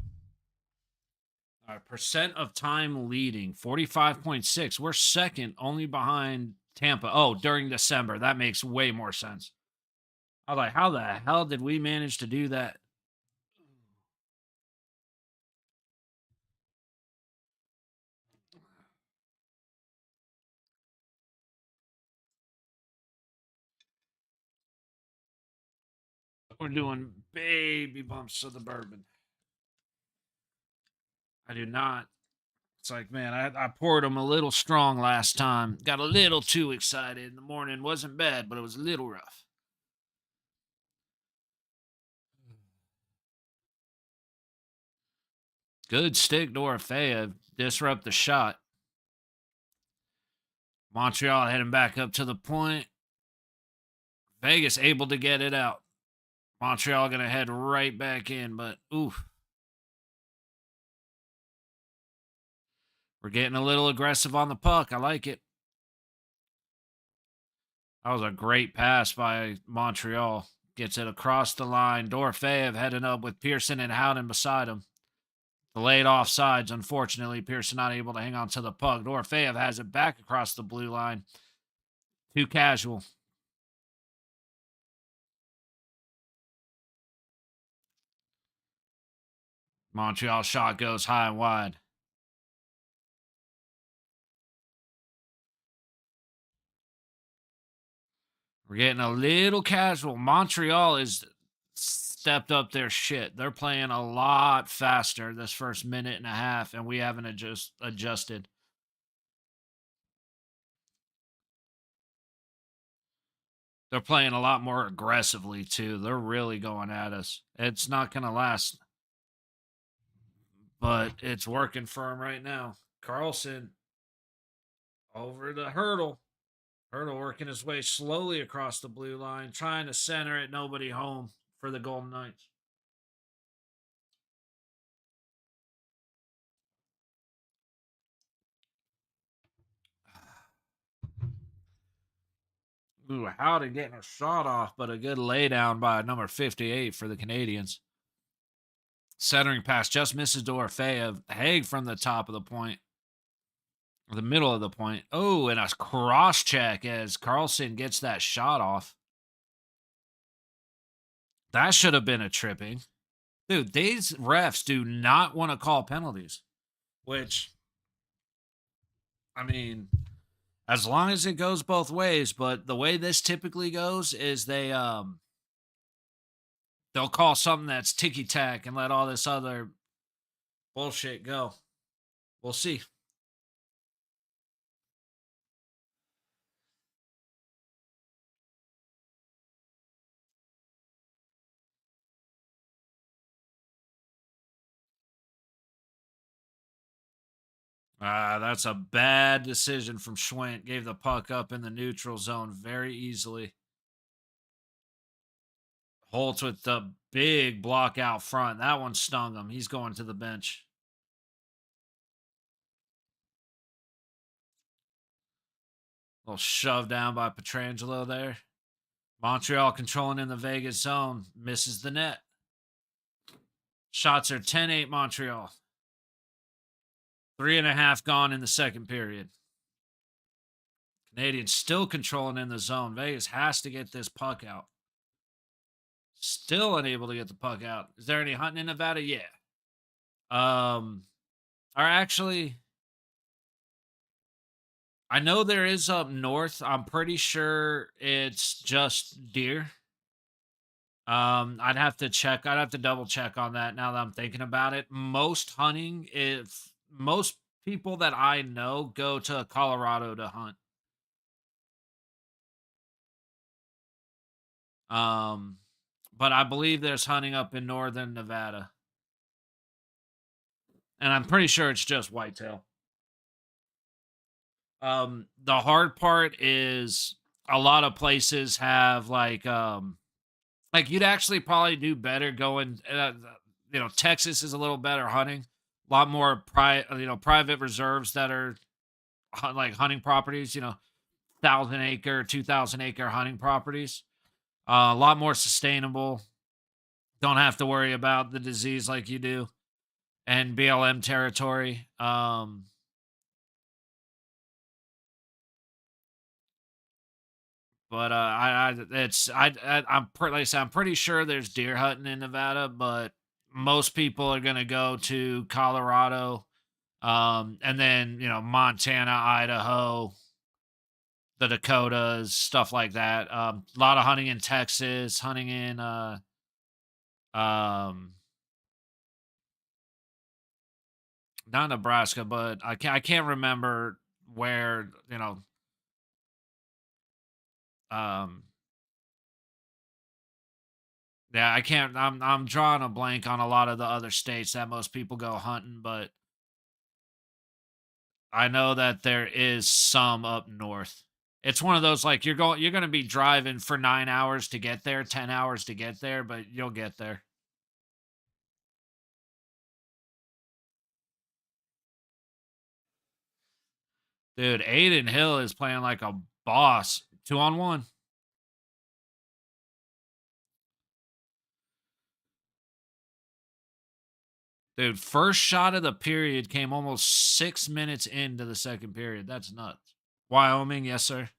right, percent of time leading 45.6. We're second only behind Tampa. Oh, during December. That makes way more sense. I was like, how the hell did we manage to do that? We're doing baby bumps of the bourbon. I do not. It's like, man, I poured them a little strong last time. Got a little too excited in the morning. Wasn't bad, but it was a little rough. Good stick, Dorofea. Disrupt the shot. Montreal heading back up to the point. Vegas able to get it out. Montreal going to head right back in, but oof. We're getting a little aggressive on the puck. I like it. That was a great pass by Montreal. Gets it across the line. Dorofeev heading up with Pearson and Howden beside him. Delayed offsides. Unfortunately, Pearson not able to hang on to the puck. Dorofeev has it back across the blue line. Too casual. Montreal shot goes high and wide. We're getting a little casual. Montreal is stepped up their shit. They're playing a lot faster this first minute and a half, and we haven't adjusted. They're playing a lot more aggressively too. They're really going at us. It's not going to last, but it's working for him right now. Carlson over the hurdle. Hurdle working his way slowly across the blue line, trying to center it. Nobody home for the Golden Knights. Ooh, Howden getting a shot off, but a good laydown by number 58 for the Canadians. Centering pass just misses Dorofeev. Haig from the top of the point, the middle of the point. Oh, and a cross check as Carlson gets that shot off. That should have been a tripping. Dude, these refs do not want to call penalties, which, I mean, as long as it goes both ways, but the way this typically goes is they'll call something that's ticky tack and let all this other Bullshit. Go. We'll see. That's a bad decision from Schwint. Gave the puck up in the neutral zone very easily. Holtz with the big block out front. That one stung him. He's going to the bench. A little shove down by Petrangelo there. Montreal controlling in the Vegas zone. Misses the net. Shots are 10-8 Montreal. 3.5 gone in the second period. Canadians still controlling in the zone. Vegas has to get this puck out. Still unable to get the puck out. Is there any hunting in Nevada? Yeah. Or actually, I know there is up north. I'm pretty sure it's just deer. I'd have to check. I'd have to double check on that now that I'm thinking about it. Most hunting, if most people that I know go to Colorado to hunt. Um, but I believe there's hunting up in northern Nevada. And I'm pretty sure it's just whitetail. The hard part is a lot of places have like you'd actually probably do better going. Texas is a little better hunting. A lot more private reserves that are like hunting properties. 1,000 acre, 2,000 acre hunting properties. A lot more sustainable. Don't have to worry about the disease like you do. And BLM territory. But like I said, I'm pretty sure there's deer hunting in Nevada, but most people are gonna go to Colorado, and then Montana, Idaho, the Dakotas, stuff like that. A lot of hunting in Texas, hunting in um, not Nebraska, but I can't remember where um Yeah, I can't. I'm drawing a blank on a lot of the other states that most people go hunting, but I know that there is some up north. It's one of those like you're going to be driving for 9 hours to get there, 10 hours to get there, but you'll get there, dude. Aiden Hill is playing like a boss. 2-on-1, dude. First shot of the period came almost 6 minutes into the second period. That's nuts. Wyoming, yes sir.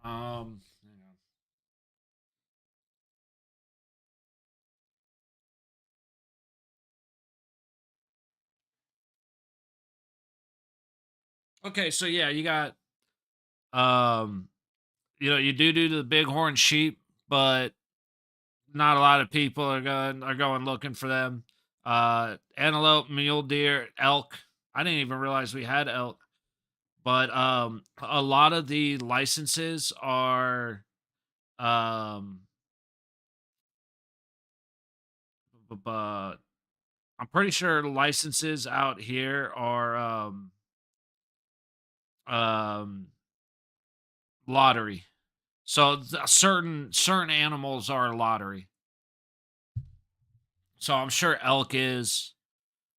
Hang on. Okay, so yeah, you got um you do the bighorn sheep, but not a lot of people are going looking for them. Antelope, mule deer, elk. I didn't even realize we had elk, but a lot of the licenses are um, but I'm pretty sure licenses out here are um lottery. So certain animals are lottery. So I'm sure elk is.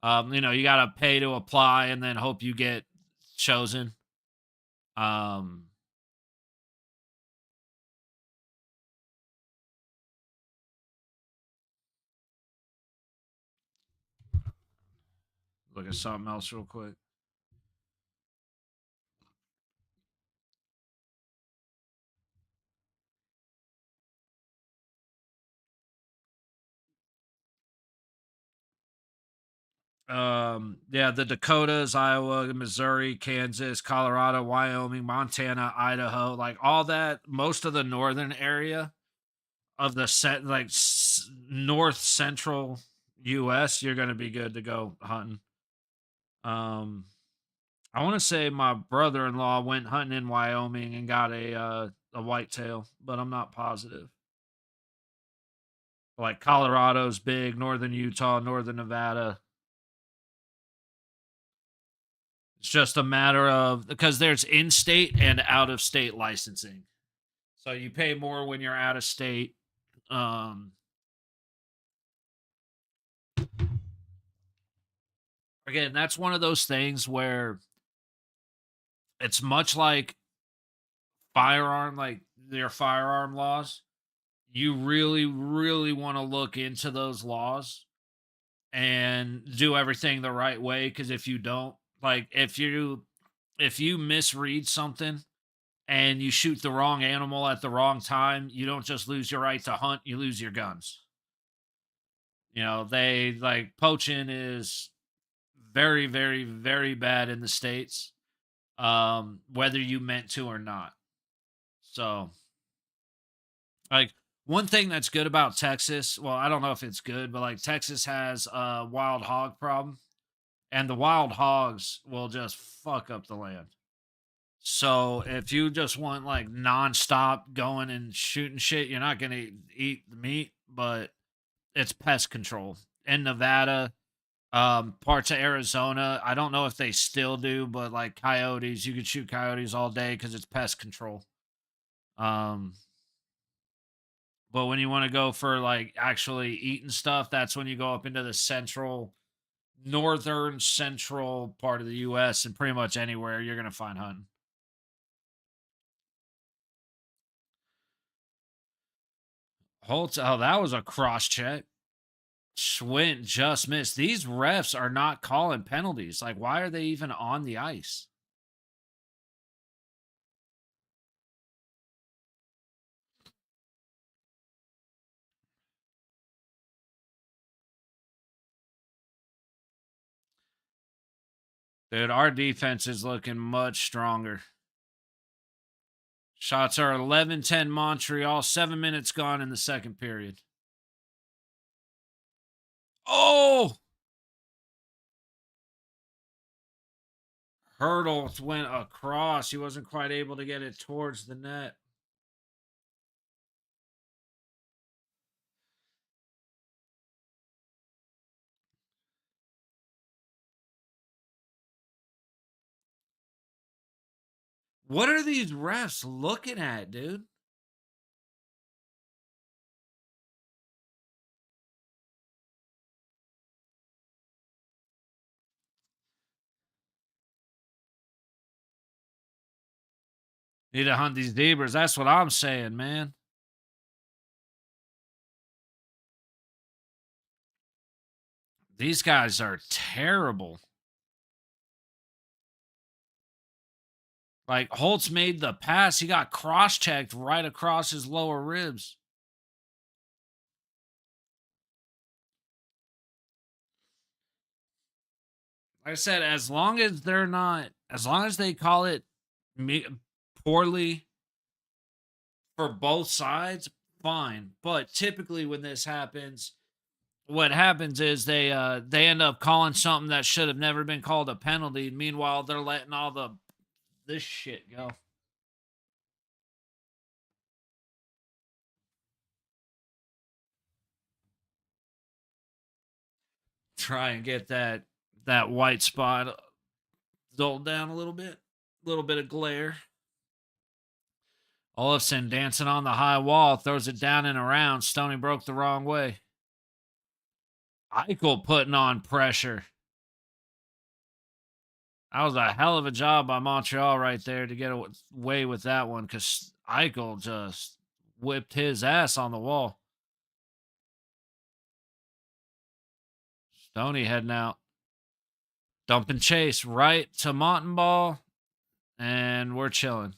You got to pay to apply and then hope you get chosen. Um, Look at something else real quick. Yeah, the Dakotas, Iowa, Missouri, Kansas, Colorado, Wyoming, Montana, Idaho, like all that, most of the northern area of the set, like north central, US, you're gonna be good to go hunting. Um, I want to say my brother-in-law went hunting in Wyoming and got a whitetail, but I'm not positive. Like Colorado's big, northern Utah, northern Nevada. It's just a matter of because there's in-state and out-of-state licensing. So you pay more when you're out of state. Um, Again, that's one of those things where it's much like their firearm laws. You really, really want to look into those laws and do everything the right way. Because if you don't, like, if you misread something and you shoot the wrong animal at the wrong time, you don't just lose your right to hunt; you lose your guns. They like poaching is very, very, very bad in the states, whether you meant to or not. So, like, one thing that's good about Texas, well, I don't know if it's good, but like Texas has a wild hog problem, and the wild hogs will just fuck up the land. So if you just want like nonstop going and shooting shit, you're not gonna eat the meat, but it's pest control. In Nevada, parts of Arizona, I don't know if they still do, but like coyotes, you could shoot coyotes all day because it's pest control. Um, but when you want to go for like actually eating stuff, that's when you go up into the northern central part of the US, and pretty much anywhere you're gonna find hunting. Holtz, oh, that was a cross check. Schwint just missed. These refs are not calling penalties. Like, why are they even on the ice? Dude, our defense is looking much stronger. Shots are 11-10 Montreal. 7 minutes gone in the second period. Oh! Hurdles went across. He wasn't quite able to get it towards the net. What are these refs looking at, dude? Need to hunt these zebras. That's what I'm saying, man. These guys are terrible. Like Holtz made the pass, he got cross checked right across his lower ribs. Like I said, as long as they call it me, poorly for both sides, fine. But typically, when this happens, what happens is they end up calling something that should have never been called a penalty. Meanwhile, they're letting all this shit go. Try and get that white spot dulled down a little bit. A little bit of glare. Olafson dancing on the high wall, throws it down and around. Stoney broke the wrong way. Eichel putting on pressure. That was a hell of a job by Montreal right there to get away with that one because Eichel just whipped his ass on the wall. Stoney heading out. Dumping chase right to Montenball, and we're chilling.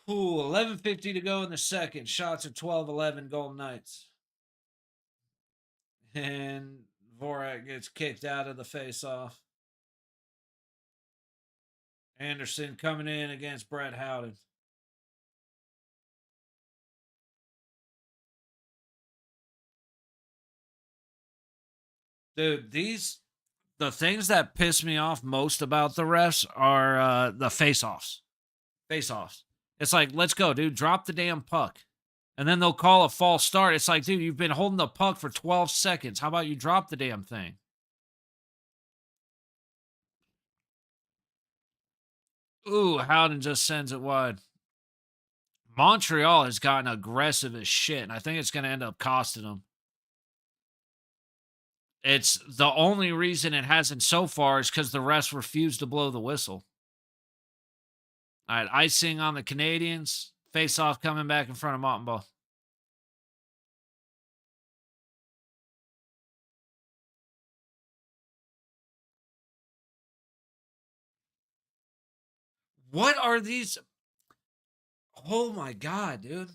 Ooh, 11:50 to go in the second. Shots at 12-11 Golden Knights. And Vorak gets kicked out of the face-off. Anderson coming in against Brett Howden. Dude, the things that piss me off most about the refs are the face-offs. Face-offs. It's like, let's go, dude. Drop the damn puck. And then they'll call a false start. It's like, dude, you've been holding the puck for 12 seconds. How about you drop the damn thing? Ooh, Howden just sends it wide. Montreal has gotten aggressive as shit, and I think it's going to end up costing them. It's the only reason it hasn't so far is because the refs refuse to blow the whistle. All right, icing on the Canadians. Face off coming back in front of Mountain Ball. What are these? Oh my God, dude.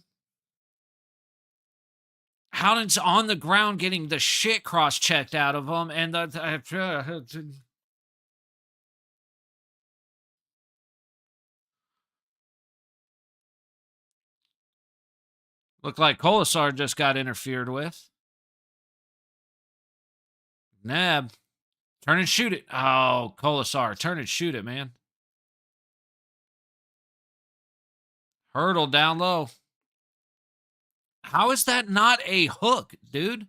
Howden's on the ground getting the shit cross checked out of him, and looked like Colasar just got interfered with. Nab, turn and shoot it. Oh, Colasar, turn and shoot it, man. Hurdle down low. How is that not a hook, dude?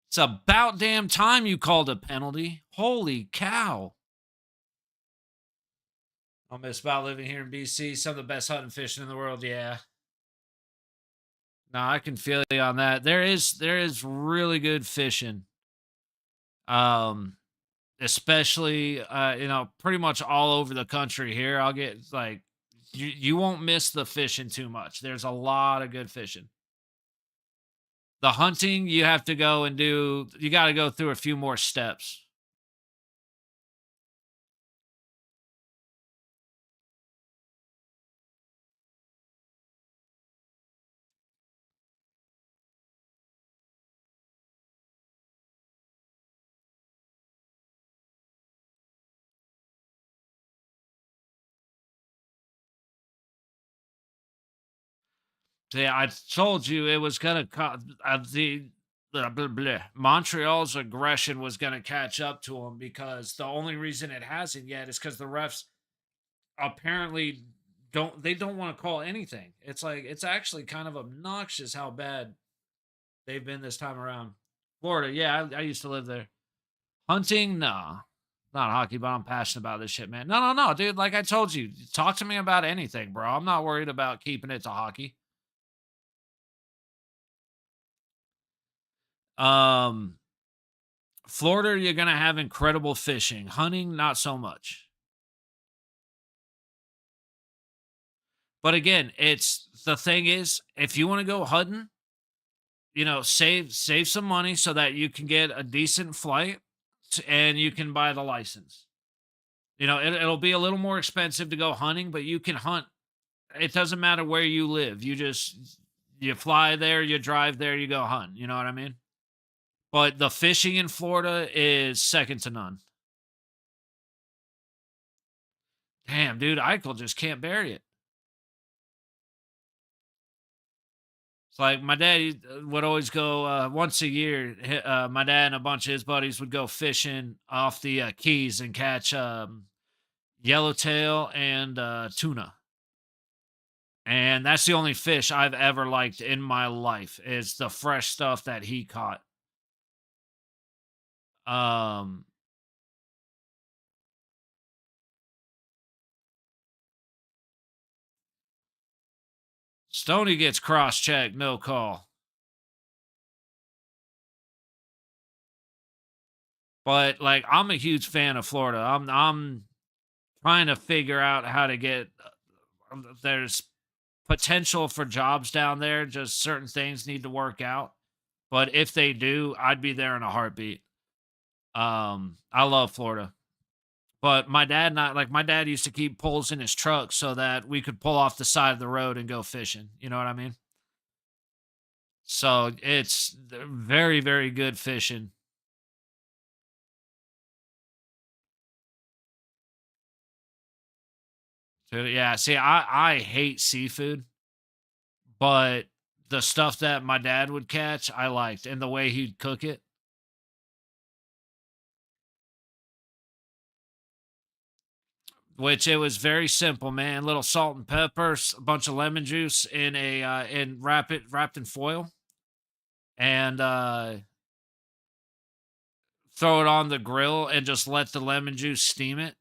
It's about damn time you called a penalty. Holy cow. I'll miss about living here in BC. Some of the best hunting fishing in the world, yeah. No, I can feel you on that. There is really good fishing. Um, especially pretty much all over the country here. I'll get like you won't miss the fishing too much. There's a lot of good fishing. The hunting you have to go and do, you got to go through a few more steps. Yeah, I told you it was gonna Montreal's aggression was gonna catch up to them because the only reason it hasn't yet is because the refs apparently don't want to call anything. It's like it's actually kind of obnoxious how bad they've been this time around. Florida, yeah, I used to live there. Hunting, no. Not hockey, but I'm passionate about this shit, man. No, no, no, dude. Like I told you, talk to me about anything, bro. I'm not worried about keeping it to hockey. Um, Florida, you're gonna have incredible fishing. Hunting, not so much. But again, it's the thing is, if you want to go hunting, save some money so that you can get a decent flight and you can buy the license. It'll be a little more expensive to go hunting, but you can hunt. It doesn't matter where you live. You fly there, you drive there, you go hunt. You know what I mean? But the fishing in Florida is second to none. Damn, dude, Eichel just can't bury it. It's like my dad would always go once a year. My dad and a bunch of his buddies would go fishing off the Keys and catch yellowtail and tuna. And that's the only fish I've ever liked in my life is the fresh stuff that he caught. Um, Stoney gets cross-checked, no call. But like, I'm a huge fan of Florida. I'm trying to figure out how to get. There's potential for jobs down there. Just certain things need to work out. But if they do, I'd be there in a heartbeat. I love Florida. But my dad not like my dad used to keep poles in his truck so that we could pull off the side of the road and go fishing. You know what I mean? So it's very, very good fishing. So, yeah, see, I hate seafood, but the stuff that my dad would catch, I liked, and the way he'd cook it, which it was very simple, man. Little salt and peppers, a bunch of lemon juice in a and wrapped in foil, and throw it on the grill and just let the lemon juice steam it.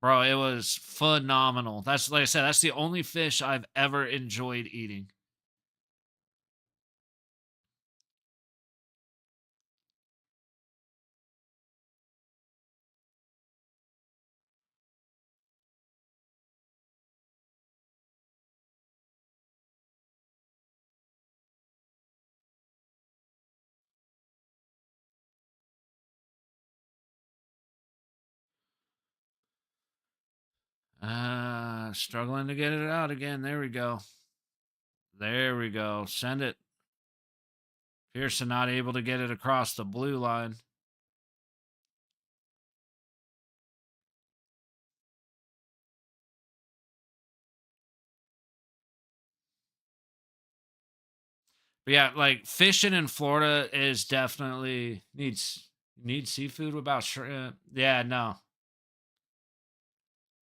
Bro, it was phenomenal. That's like I said, that's the only fish I've ever enjoyed eating. Struggling to get it out again. There we go. There we go. Send it. Pearson not able to get it across the blue line. But yeah, like fishing in Florida is definitely needs seafood without shrimp. Yeah, no.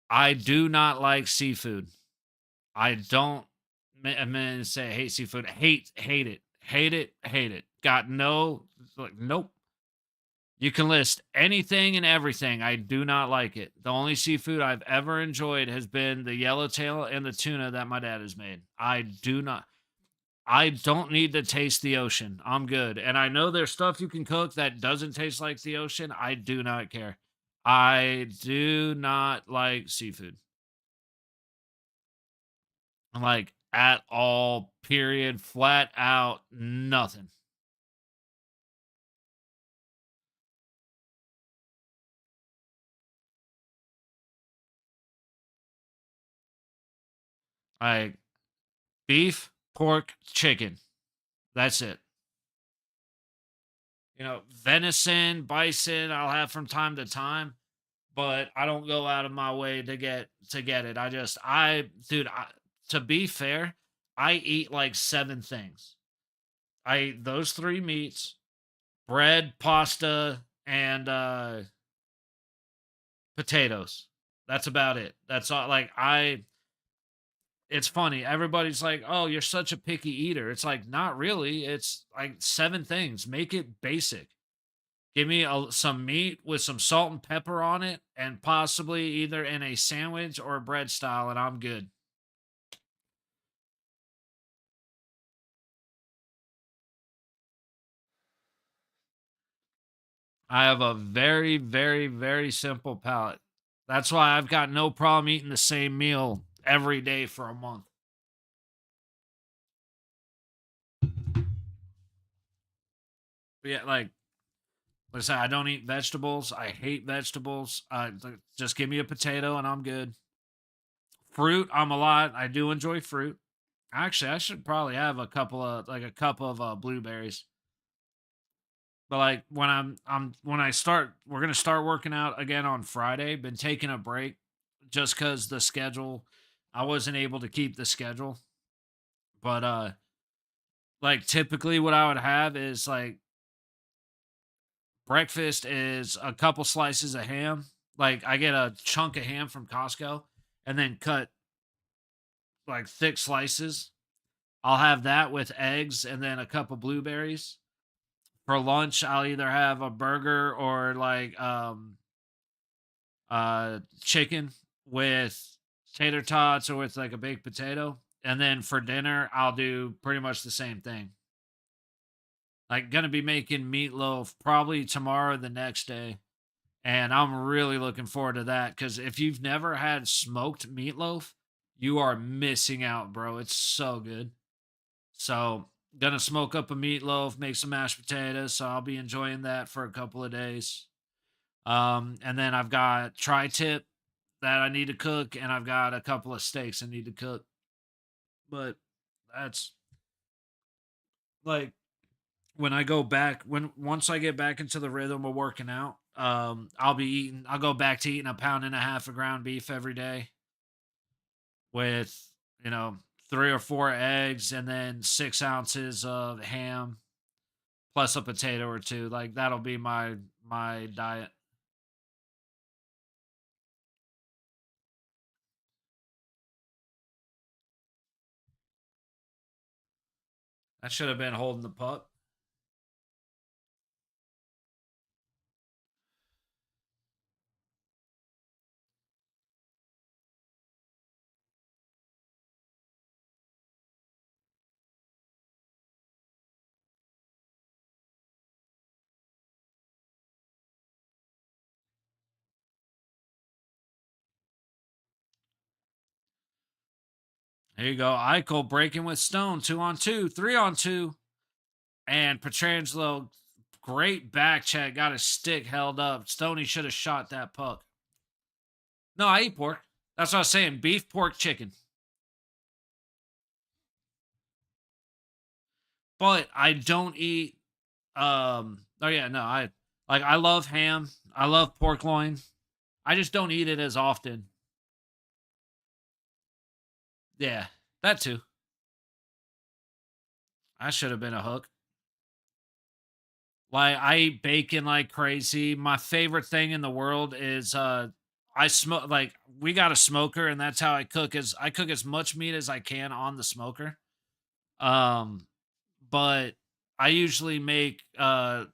I do not like seafood. I don't I mean say I hate seafood. Hate it. Hate it. Hate it. Got no like nope. You can list anything and everything. I do not like it. The only seafood I've ever enjoyed has been the yellowtail and the tuna that my dad has made. I don't need to taste the ocean. I'm good. And I know there's stuff you can cook that doesn't taste like the ocean. I do not care. I do not like seafood. Like at all, period, flat out, nothing. Like beef, pork, chicken. That's it. Venison, bison, I'll have from time to time, but I don't go out of my way to get it. Dude, to be fair, I eat like 7 things. I eat those 3 meats, bread, pasta, and potatoes. That's about it. That's all like I it's funny. Everybody's like, "Oh, you're such a picky eater." It's like, "Not really. It's like 7 things. Make it basic." Give me some meat with some salt and pepper on it, and possibly either in a sandwich or a bread style, and I'm good. I have a very, very, very simple palate. That's why I've got no problem eating the same meal every day for a month. But yeah, like I said, I don't eat vegetables. I hate vegetables. Just give me a potato and I'm good. Fruit, I'm a lot. I do enjoy fruit. Actually, I should probably have a cup of blueberries. But like when I start we're gonna start working out again on Friday. Been taking a break just cause the schedule. I wasn't able to keep the schedule. But like typically what I would have is like breakfast is a couple slices of ham. Like I get a chunk of ham from Costco and then cut like thick slices. I'll have that with eggs and then a cup of blueberries. For lunch, I'll either have a burger or like chicken with tater tots or with like a baked potato. And then for dinner, I'll do pretty much the same thing. Like gonna be making meatloaf probably tomorrow or the next day. And I'm really looking forward to that because if you've never had smoked meatloaf, you are missing out, bro. It's so good. So gonna smoke up a meatloaf, make some mashed potatoes. So I'll be enjoying that for a couple of days. And then I've got tri-tip that I need to cook, and I've got a couple of steaks I need to cook. But that's like when I go back when once I get back into the rhythm of working out, I'll go back to eating a pound and a half of ground beef every day with, you know, 3 or 4 eggs and then 6 ounces of ham plus a potato or two. Like that'll be my diet. I should have been holding the puck. Here you go. Eichel breaking with Stone, 2-on-2, 3-on-2. And Petrangelo, great back check, got his stick held up. Stoney should have shot that puck. No, I eat pork. That's what I was saying. Beef, pork, chicken. But I don't eat oh yeah, no, I love ham. I love pork loin. I just don't eat it as often. Yeah, that too. I should have been a hook. Like I eat bacon like crazy. My favorite thing in the world is I smoke like we got a smoker and that's how I cook is I cook as much meat as I can on the smoker. Um but I usually make at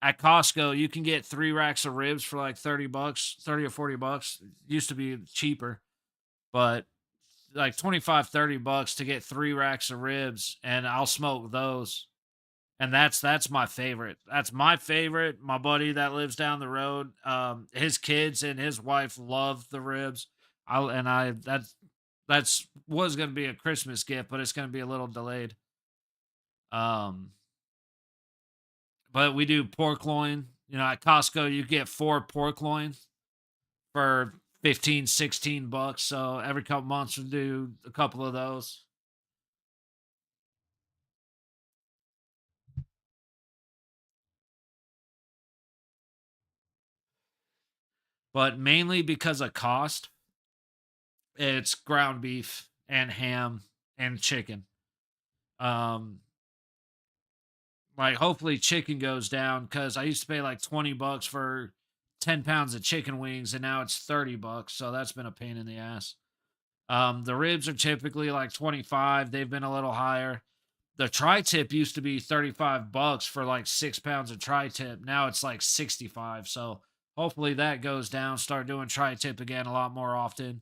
Costco you can get 3 racks of ribs for like 30 bucks, 30 or 40 bucks. It used to be cheaper, but like 25, 30 bucks to get 3 racks of ribs and I'll smoke those. And that's my favorite. That's my favorite. My buddy that lives down the road, his kids and his wife love the ribs. I that's was gonna be a Christmas gift, but it's gonna be a little delayed. Um, but we do pork loin. You know, at Costco you get 4 pork loin for 15, 16 bucks. So every couple months we do a couple of those. But mainly because of cost, it's ground beef and ham and chicken. Um, like hopefully chicken goes down because I used to pay like 20 bucks for 10 pounds of chicken wings and now it's 30 bucks. So that's been a pain in the ass. The ribs are typically like 25. They've been a little higher. The tri tip used to be 35 bucks for like 6 pounds of tri tip. Now it's like 65. So hopefully that goes down. Start doing tri tip again a lot more often.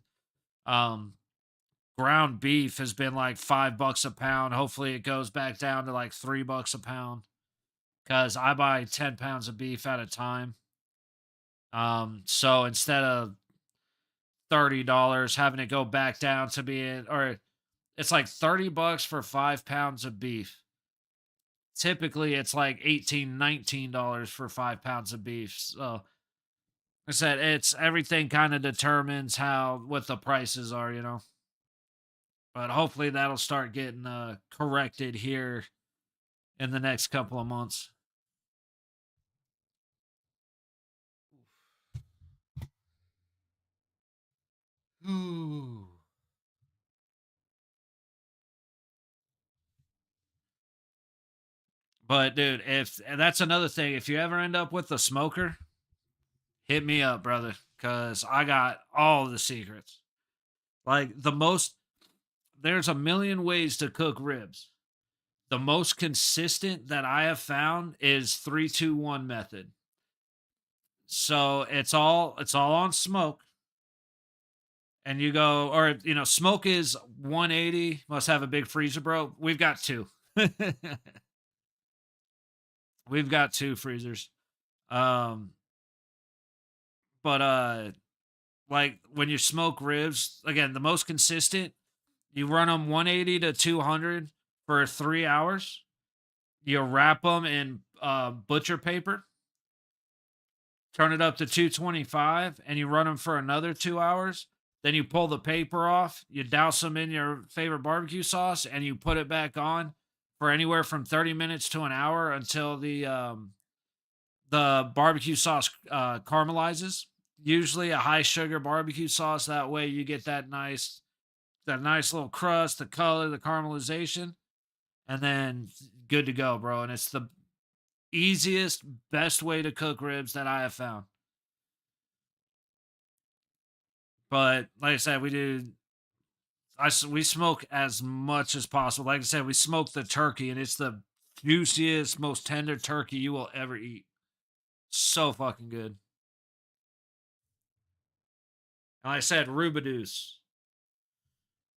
Um, ground beef has been like 5 bucks a pound. Hopefully it goes back down to like 3 bucks a pound because I buy 10 pounds of beef at a time. So instead of $30 having it go back down to being, or it's like 30 bucks for 5 pounds of beef. Typically it's like 18, $19 for 5 pounds of beef. So like I said, it's everything kind of determines how what the prices are, you know. But hopefully that'll start getting corrected here in the next couple of months. Ooh. But dude, if and that's another thing, if you ever end up with a smoker, hit me up, brother, cuz I got all the secrets. Like there's a million ways to cook ribs. The most consistent that I have found is 3-2-1 method. So it's all on smoke and you go or you know smoke is 180 must have a big freezer bro. We've got two. We've got two freezers. Um but like when you smoke ribs, again, the most consistent, you run them 180 to 200 for 3 hours. You wrap them in butcher paper turn it up to 225, and you run them for another 2 hours. Then you pull the paper off, you douse them in your favorite barbecue sauce, and you put it back on for anywhere from 30 minutes to an hour until the barbecue sauce caramelizes. Usually a high sugar barbecue sauce. That way you get that nice little crust, the color, the caramelization, and then good to go, bro. And it's the easiest, best way to cook ribs that I have found. But like I said, we smoke as much as possible. Like I said, we smoke the turkey, and it's the juiciest, most tender turkey you will ever eat. So fucking good. And like I said, Rubidoux.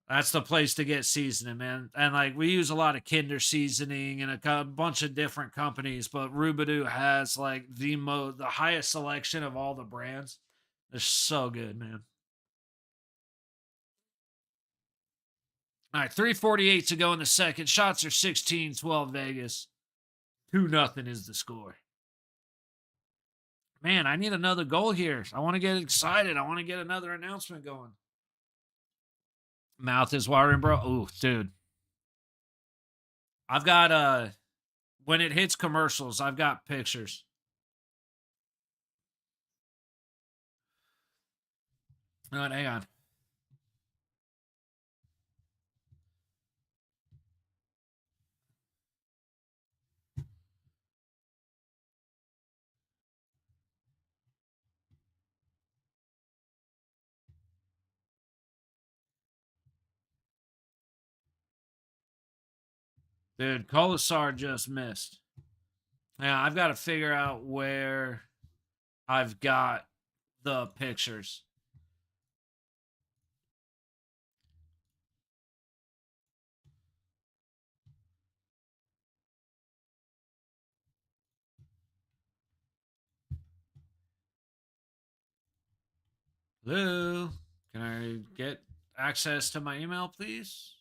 That's the place to get seasoning, man. And like we use a lot of Kinder seasoning and bunch of different companies, but Rubidoux has like the highest selection of all the brands. They're so good, man. All right, 3:48 to go in the second. Shots are 16-12 Vegas. 2-0 is the score. Man, I need another goal here. I want to get excited. I want to get another announcement going. Mouth is watering, bro. Ooh, dude. I've got when it hits commercials, I've got pictures. All right, hang on. Dude, Colasar just missed. Now I've got to figure out where I've got the pictures. Hello? Can I get access to my email, please?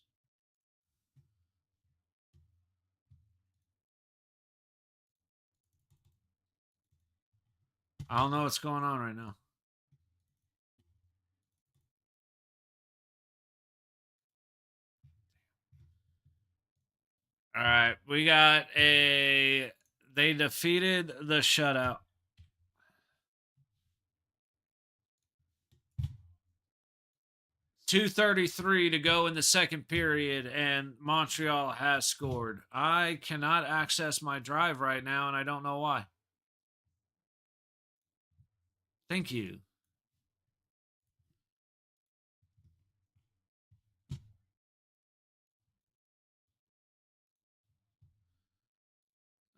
I don't know what's going on right now. All right, we got a. They defeated the shutout. 2:33 to go in the second period, and Montreal has scored. I cannot access my drive right now, and I don't know why. Thank you.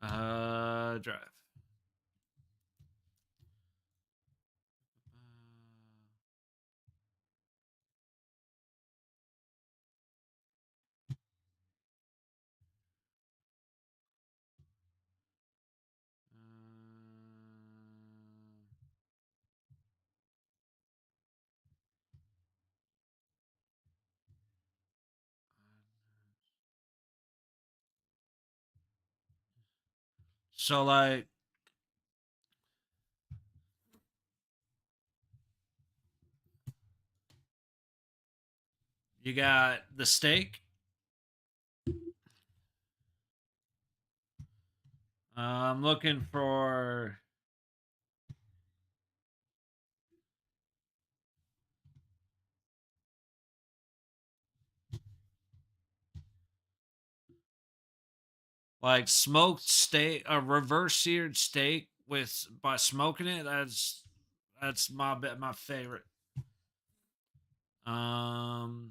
Drive. So like you got the steak. I'm looking for like smoked steak, a reverse seared steak with by smoking it. That's my favorite. Um,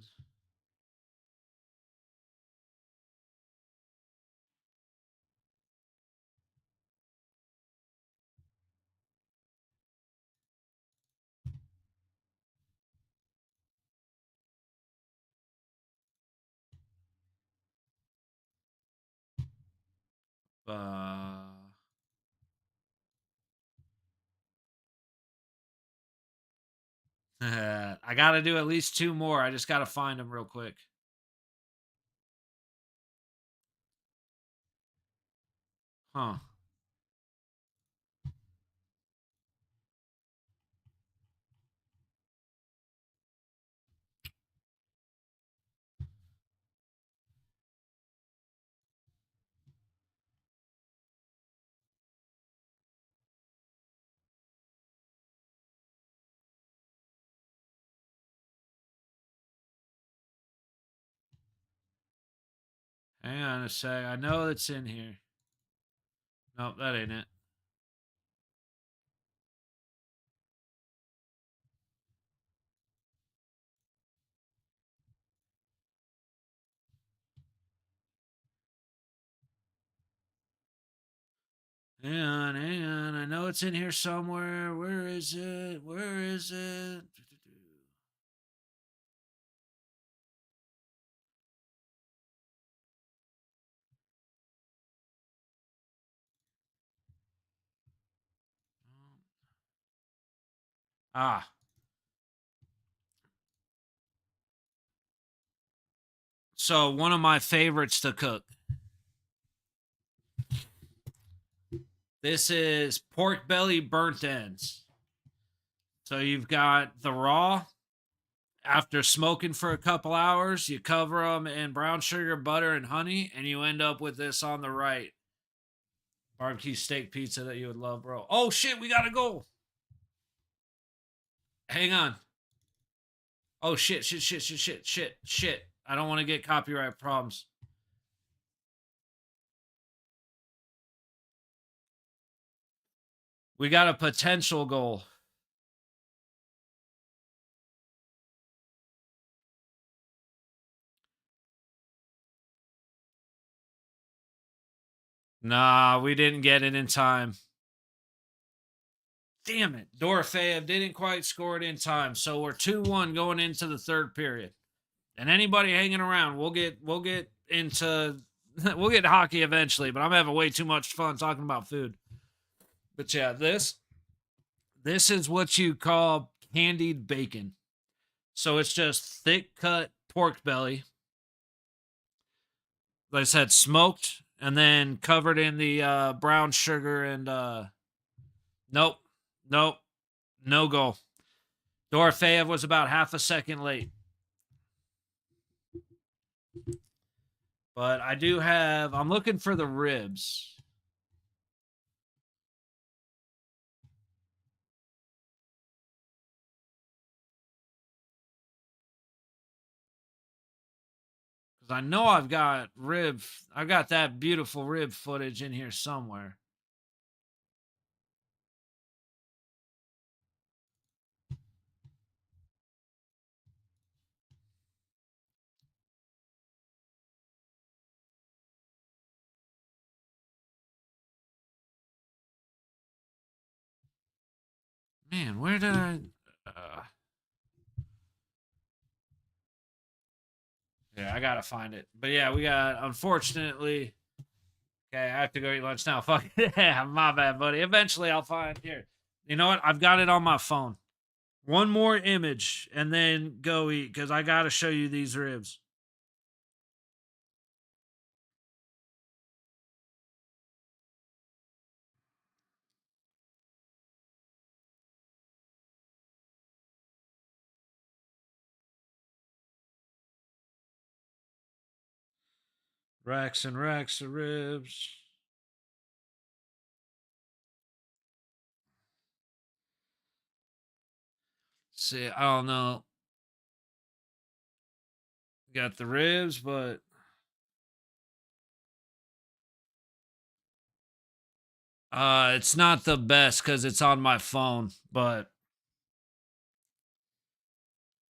uh, I got to do at least two more. I just got to find them real quick. Huh. Hang on a sec. I know it's in here. Nope, that ain't it. Hang on. I know it's in here somewhere. Where is it? Where is it? Ah. So, one of my favorites to cook. This is pork belly burnt ends. So, you've got the raw. After smoking for a couple hours, you cover them in brown sugar, butter, and honey, and you end up with this on the right. Barbecue steak pizza that you would love, bro. Oh, shit, we gotta go. Hang on. Oh, shit. I don't want to get copyright problems. We got a potential goal. Nah, we didn't get it in time. Damn it. Dorofeyev didn't quite score it in time. So we're 2-1 going into the third period. And anybody hanging around, we'll get into we'll get hockey eventually, but I'm having way too much fun talking about food. But yeah, this is what you call candied bacon. So it's just thick cut pork belly. Like I said, smoked and then covered in the brown sugar and nope. Nope. No goal. Dorofeyev was about half a second late. But I do have I'm looking for the ribs. Because I know I've got that beautiful rib footage in here somewhere. Man, where did I? Yeah, I gotta find it. But yeah, we got unfortunately. Okay, I have to go eat lunch now. Fuck yeah, my bad, buddy. Eventually, I'll find here. You know what? I've got it on my phone. One more image, and then go eat because I gotta show you these ribs. Racks and racks of ribs. See, I don't know. Got the ribs, but it's not the best because it's on my phone, but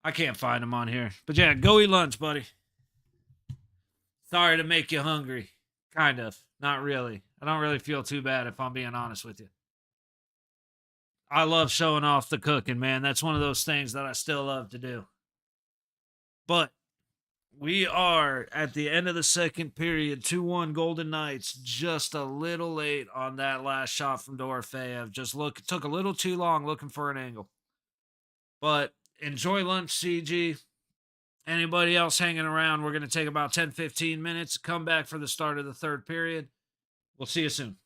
I can't find them on here. But yeah, go eat lunch, buddy. Sorry to make you hungry. Kind of. Not really. I don't really feel too bad if I'm being honest with you. I love showing off the cooking, man. That's one of those things that I still love to do. But we are at the end of the second period, 2-1 Golden Knights, just a little late on that last shot from Dorofeyev. Took a little too long looking for an angle. But enjoy lunch, CG. Anybody else hanging around, we're going to take about 10-15 minutes, come back for the start of the third period. We'll see you soon.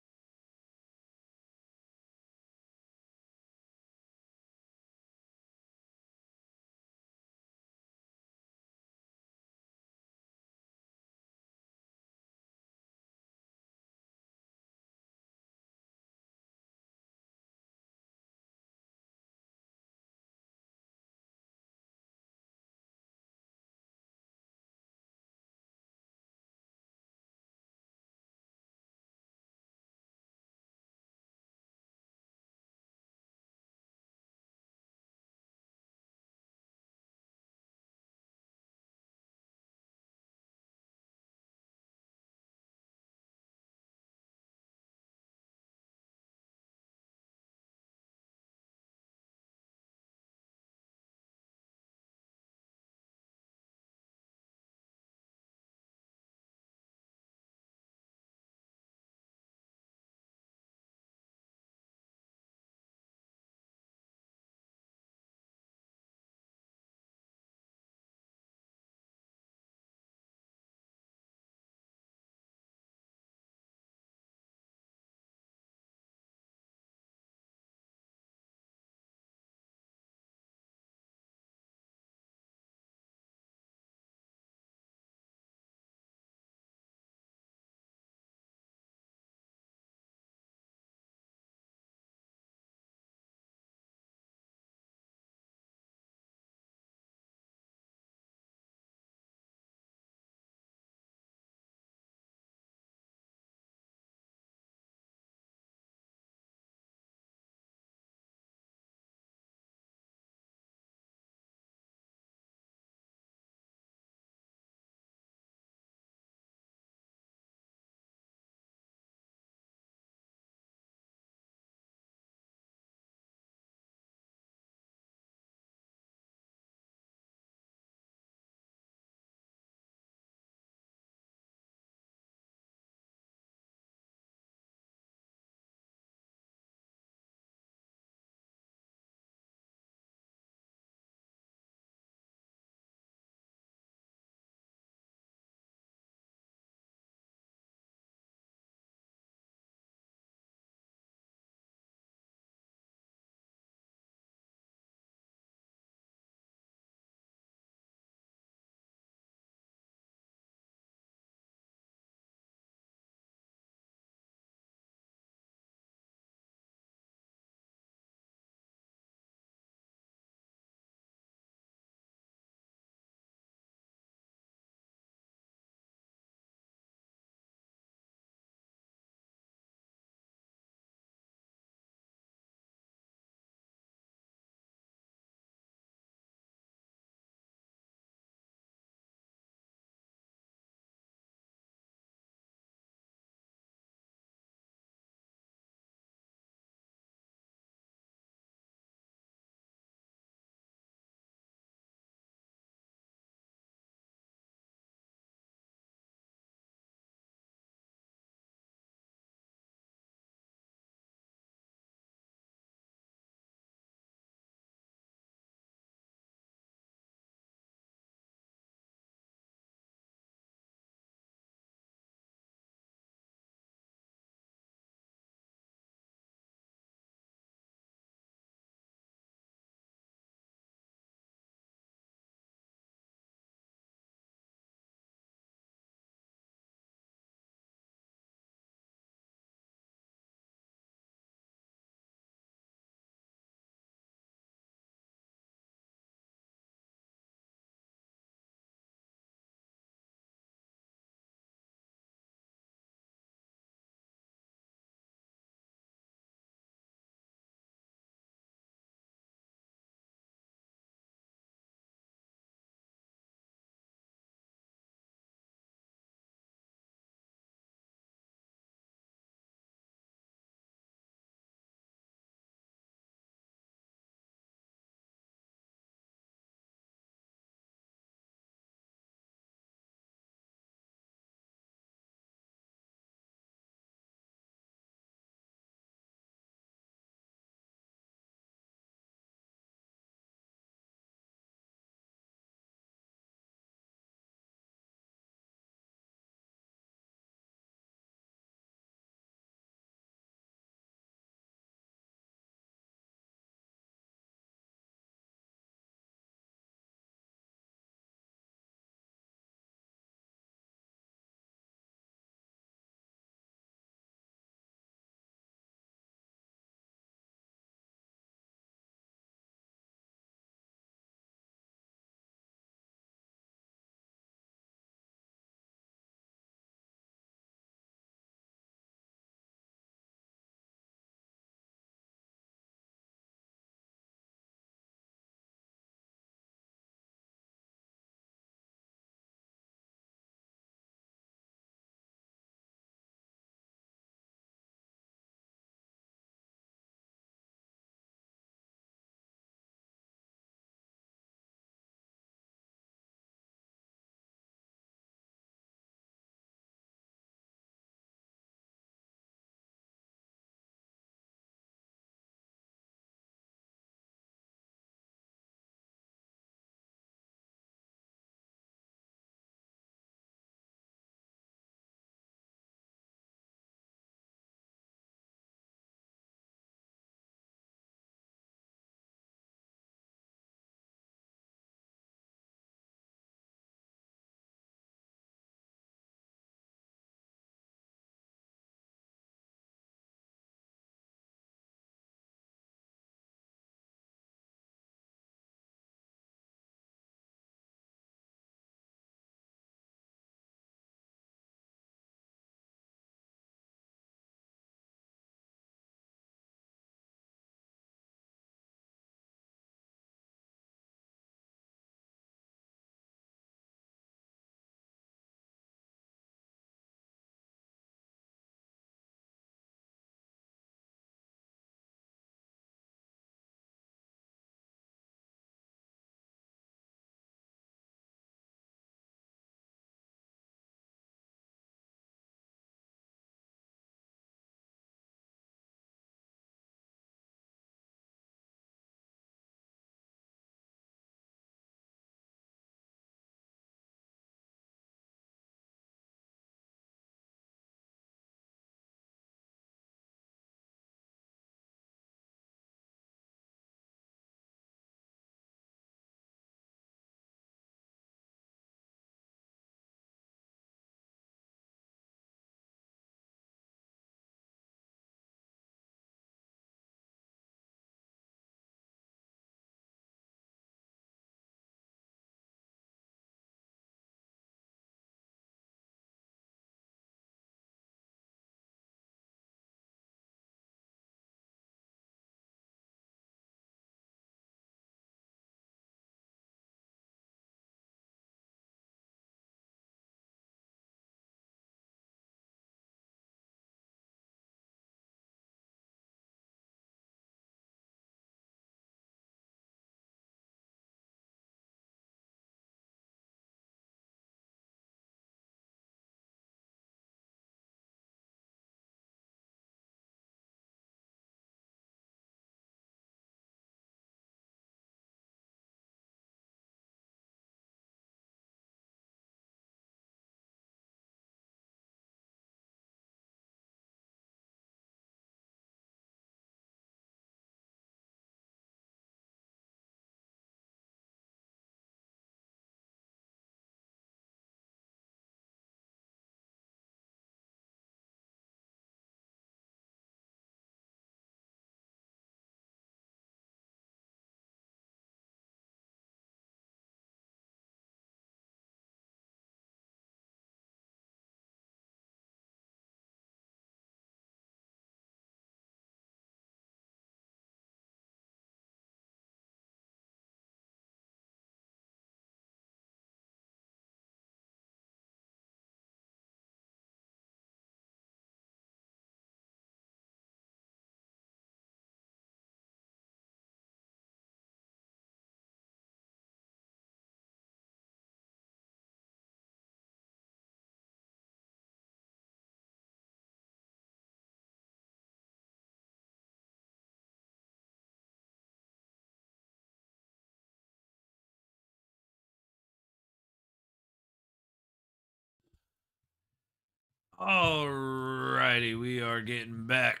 All righty, we are getting back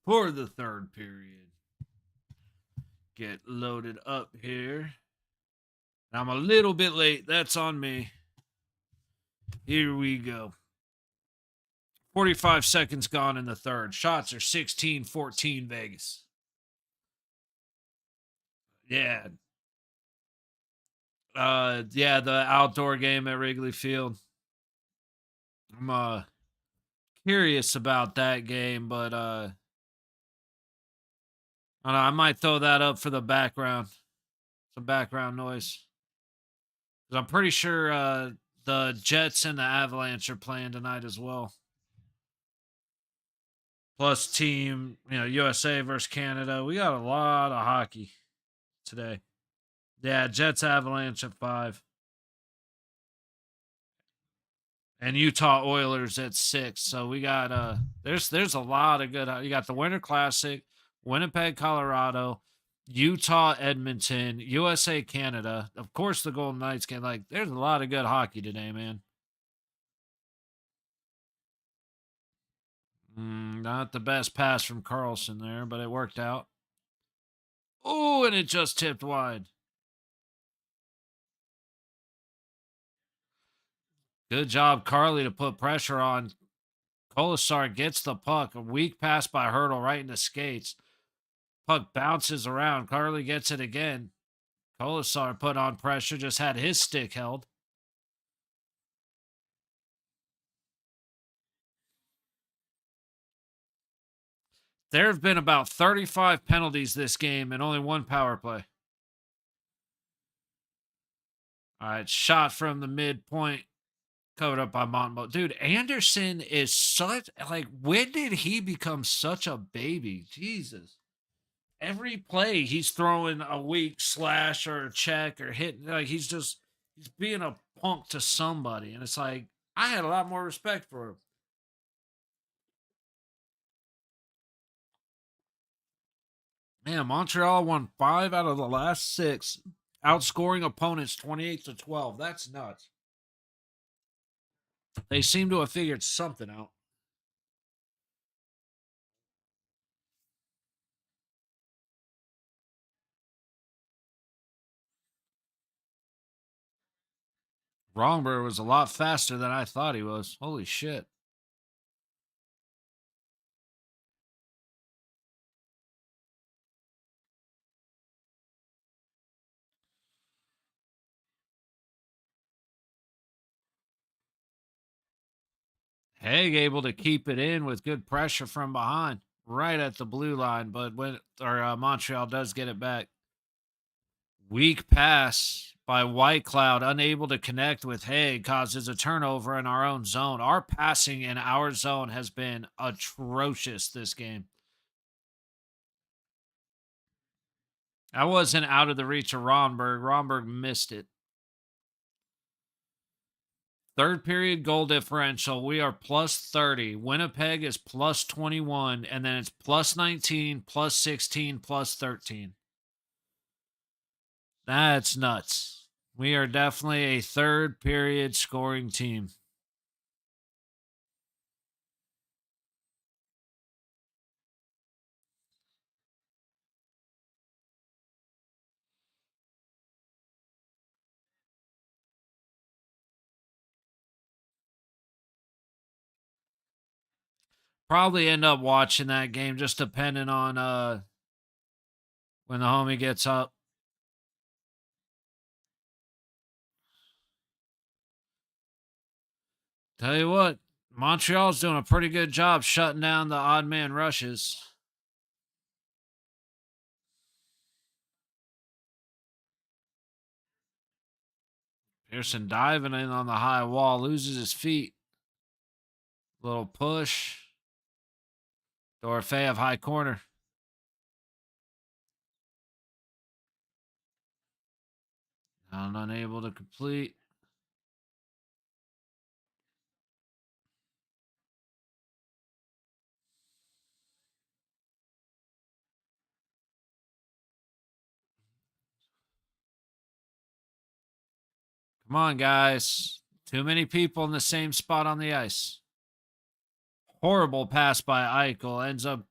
for the third period. Get loaded up here. I'm a little bit late. That's on me. Here we go. 45 seconds gone in the third. Shots are 16-14 Vegas. Yeah. Yeah, the outdoor game at Wrigley Field. I'm curious about that game, but I don't know, I might throw that up for the background. Some background noise. 'Cause I'm pretty sure the Jets and the Avalanche are playing tonight as well. Plus team, USA versus Canada. We got a lot of hockey today. Yeah, Jets Avalanche at 5. And Utah Oilers at 6. So we got there's a lot of good. You got the Winter Classic, Winnipeg, Colorado, Utah, Edmonton, USA, Canada. Of course, the Golden Knights can there's a lot of good hockey today, man. Not the best pass from Carlson there, but it worked out. Oh, and it just tipped wide. Good job, Carly, to put pressure on. Kolasar gets the puck. A weak pass by Hurdle right into skates. Puck bounces around. Carly gets it again. Kolasar put on pressure, just had his stick held. There have been about 35 penalties this game and only one power play. All right, shot from the midpoint, covered up by Montmo. Dude, Anderson is such when did he become such a baby? Jesus. Every play he's throwing a weak slash or a check or hitting he's being a punk to somebody. And it's like I had a lot more respect for him. Man, Montreal won 5 out of the last 6, outscoring opponents 28-12. That's nuts. They seem to have figured something out. Rongberg was a lot faster than I thought he was. Holy shit. Haig able to keep it in with good pressure from behind, right at the blue line. But Montreal does get it back. Weak pass by White Cloud, unable to connect with Haig, causes a turnover in our own zone. Our passing in our zone has been atrocious this game. I wasn't out of the reach of Ronberg. Ronberg missed it. Third period goal differential. We are plus 30. Winnipeg is plus 21. And then it's plus 19, plus 16, plus 13. That's nuts. We are definitely a third period scoring team. Probably end up watching that game just depending on when the homie gets up. Tell you what, Montreal's doing a pretty good job shutting down the odd man rushes. Pearson diving in on the high wall, loses his feet. Little push. Dorofeyev high corner. I'm unable to complete. Come on, guys. Too many people in the same spot on the ice. Horrible pass by Eichel. Ends up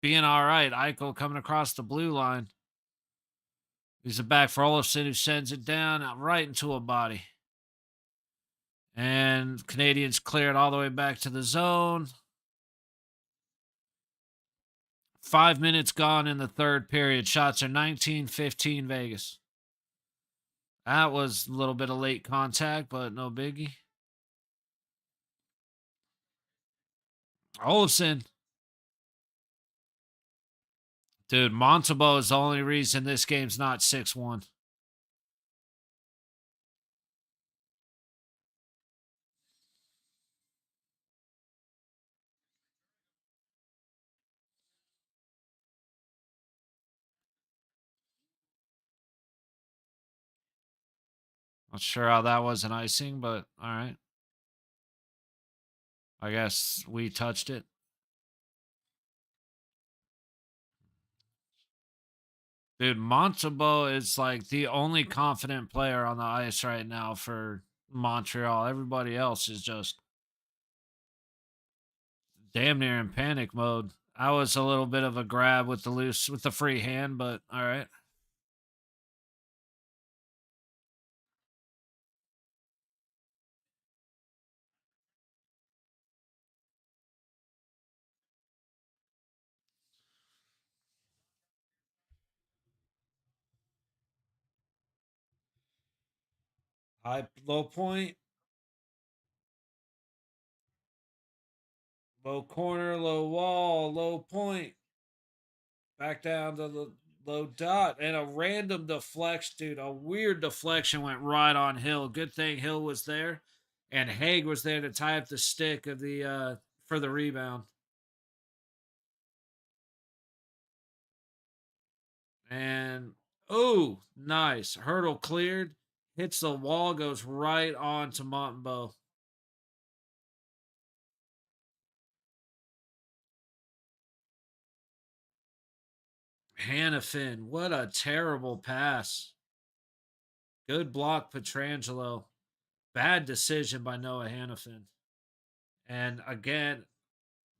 being all right. Eichel coming across the blue line. He's it back for Olofsson, who sends it down right into a body. And Canadians clear it all the way back to the zone. 5 minutes gone in the third period. Shots are 19-15 Vegas. That was a little bit of late contact, but no biggie. Olofsson. Dude, Montalbo is the only reason this game's not 6-1. Not sure how that was an icing, but all right. I guess we touched it. Dude, Montalbo is like the only confident player on the ice right now for Montreal. Everybody else is just damn near in panic mode. I was a little bit of a grab with the free hand, but all right. High low point, low corner, low wall, low point. Back down to the low dot and a random deflection, dude. A weird deflection went right on Hill. Good thing Hill was there, and Haig was there to tie up the stick of the for the rebound. And oh, nice hurdle cleared, hits the wall, goes right on to Montembeau. Hannafin, what a terrible pass. Good block, Petrangelo. Bad decision by Noah Hannafin. And again,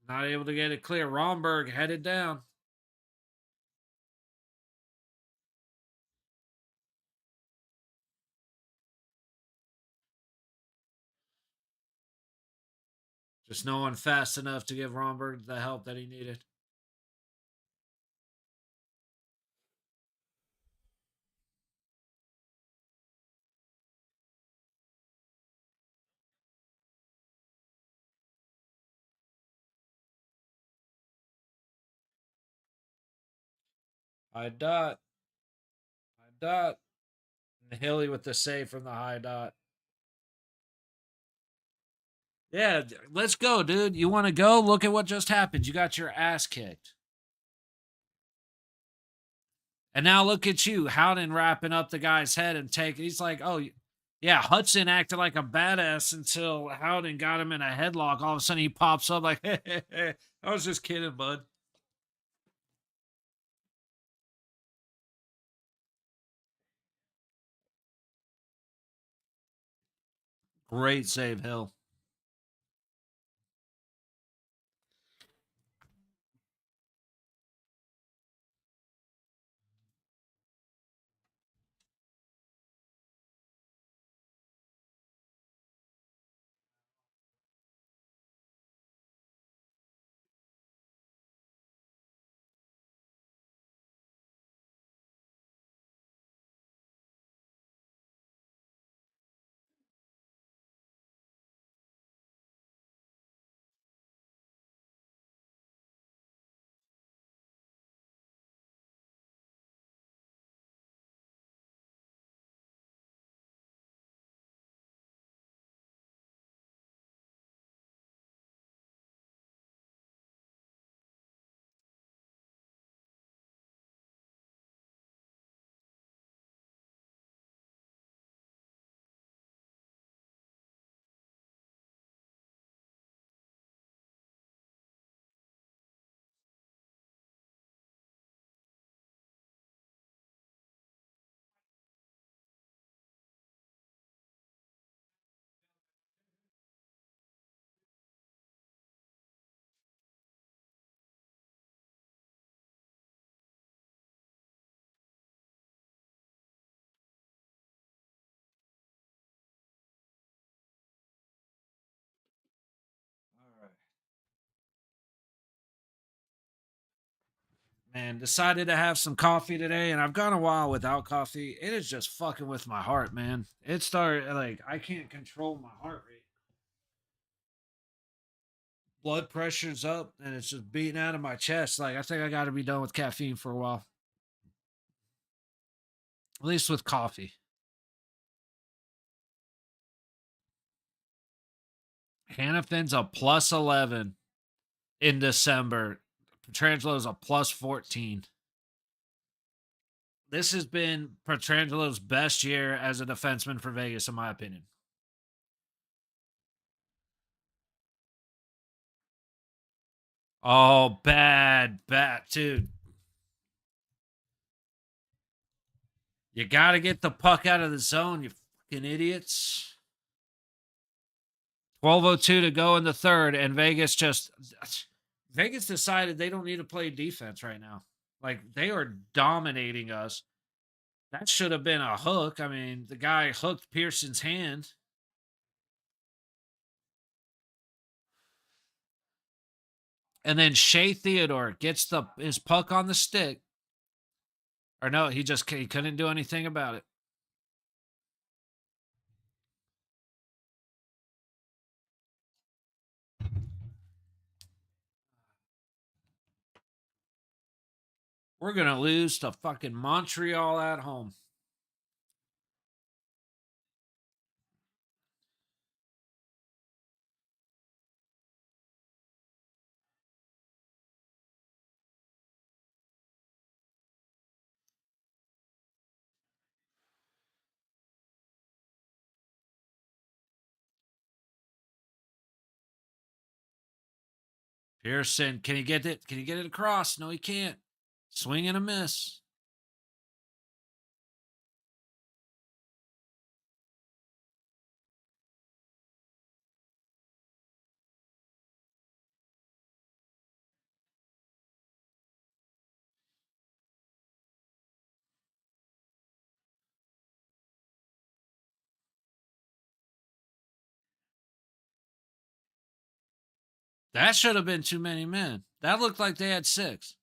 not able to get it clear. Romberg headed down. Just no one fast enough to give Romberg the help that he needed. High dot. High dot. And Hilly with the save from the high dot. Yeah, let's go, dude. You want to go? Look at what just happened. You got your ass kicked. And now look at you, Howden wrapping up the guy's head and taking. He's like, oh, yeah, Hudson acted like a badass until Howden got him in a headlock. All of a sudden he pops up like, hey, I was just kidding, bud. Great save, Hill. and decided to have some coffee today. And I've gone a while without coffee. It is just fucking with my heart, man. It started like I can't control my heart rate. Blood pressure's up and it's just beating out of my chest. Like I think I got to be done with caffeine for a while, at least with coffee. Hannafin's a plus 11 in December. Petrangelo's a plus 14. This has been Petrangelo's best year as a defenseman for Vegas, in my opinion. Oh, bad, bad, dude. You got to get the puck out of the zone, you fucking idiots. 12:02 to go in the third, and Vegas decided they don't need to play defense right now. Like they are dominating us. That should have been a hook. I mean, the guy hooked Pearson's hand. And then Shea Theodore gets his puck on the stick. Or no, he couldn't do anything about it. We're gonna lose to fucking Montreal at home. Pearson, can he get it? Can he get it across? No, he can't. Swing and a miss. That should have been too many men. That looked like they had 6.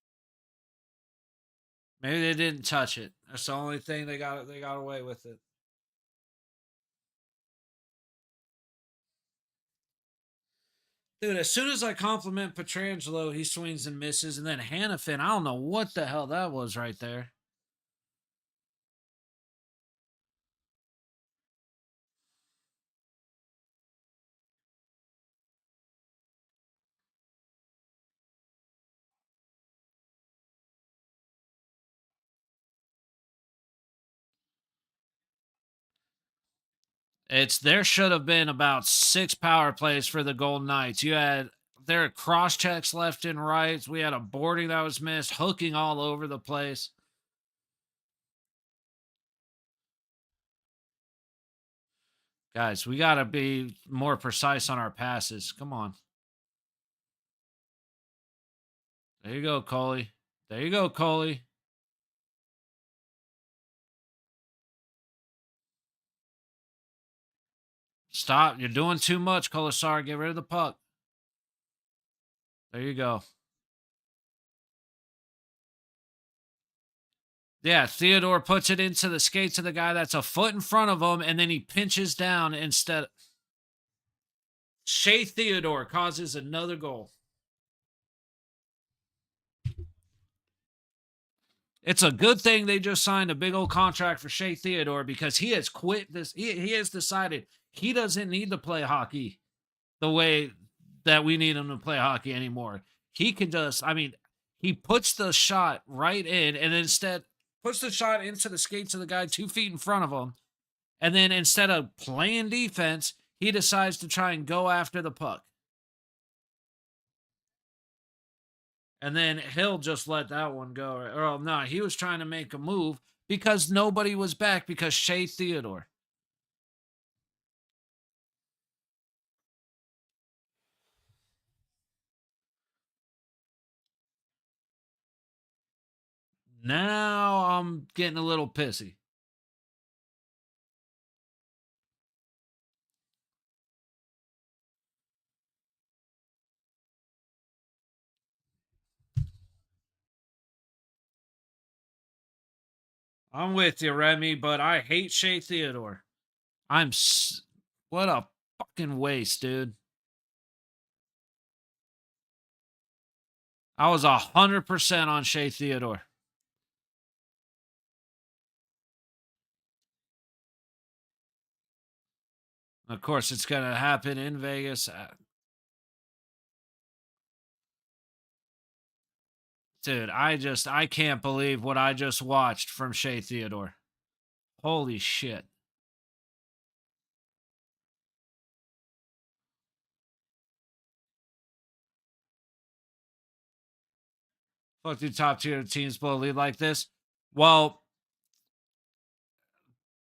Maybe they didn't touch it. That's the only thing they got. They got away with it. Dude, as soon as I compliment Petrangelo, he swings and misses, and then Hannafin, I don't know what the hell that was right there. There should have been about 6 power plays for the Golden Knights. You had their cross checks left and right. We had a boarding that was missed, hooking all over the place. Guys, we got to be more precise on our passes. Come on. There you go, Coley. There you go, Coley. Stop. You're doing too much, Colasar. Get rid of the puck. There you go. Yeah, Theodore puts it into the skates of the guy that's a foot in front of him, and then he pinches down instead. Shea Theodore causes another goal. It's a good thing they just signed a big old contract for Shea Theodore because he has quit this. He has decided he doesn't need to play hockey the way that we need him to play hockey anymore. He can just, I mean, he puts the shot right in and instead puts the shot into the skates of the guy 2 feet in front of him. And then instead of playing defense, he decides to try and go after the puck. And then Hill just let that one go. Or no, he was trying to make a move because nobody was back because Shea Theodore. Now I'm getting a little pissy. I'm with you, Remy, but I hate Shea Theodore. What a fucking waste, dude. I was 100% on Shea Theodore. Of course, it's gonna happen in Vegas. Dude, I can't believe what I just watched from Shea Theodore. Holy shit. Fuck, do top tier teams blow a lead like this? Well,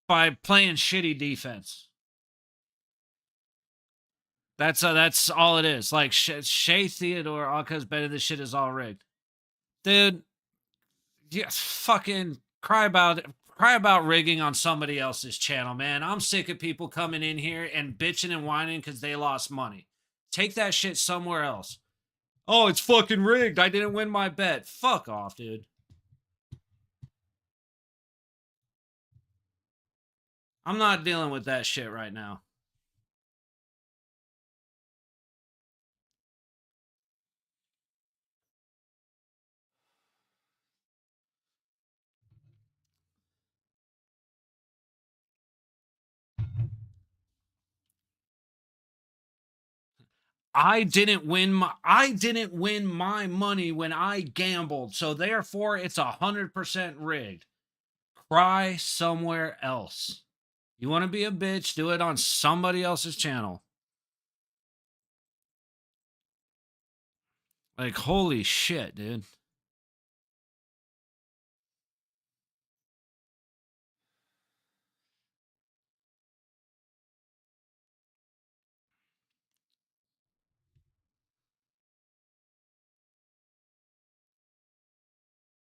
by playing shitty defense. That's all it is. Like Shea Theodore, all because better this shit is all rigged. Dude, yeah, fucking cry about rigging on somebody else's channel, man. I'm sick of people coming in here and bitching and whining because they lost money. Take that shit somewhere else. Oh, it's fucking rigged. I didn't win my bet. Fuck off, dude. I'm not dealing with that shit right now. I didn't win my money when I gambled. So therefore it's 100% rigged. Cry somewhere else. You want to be a bitch, do it on somebody else's channel. Like, holy shit, dude.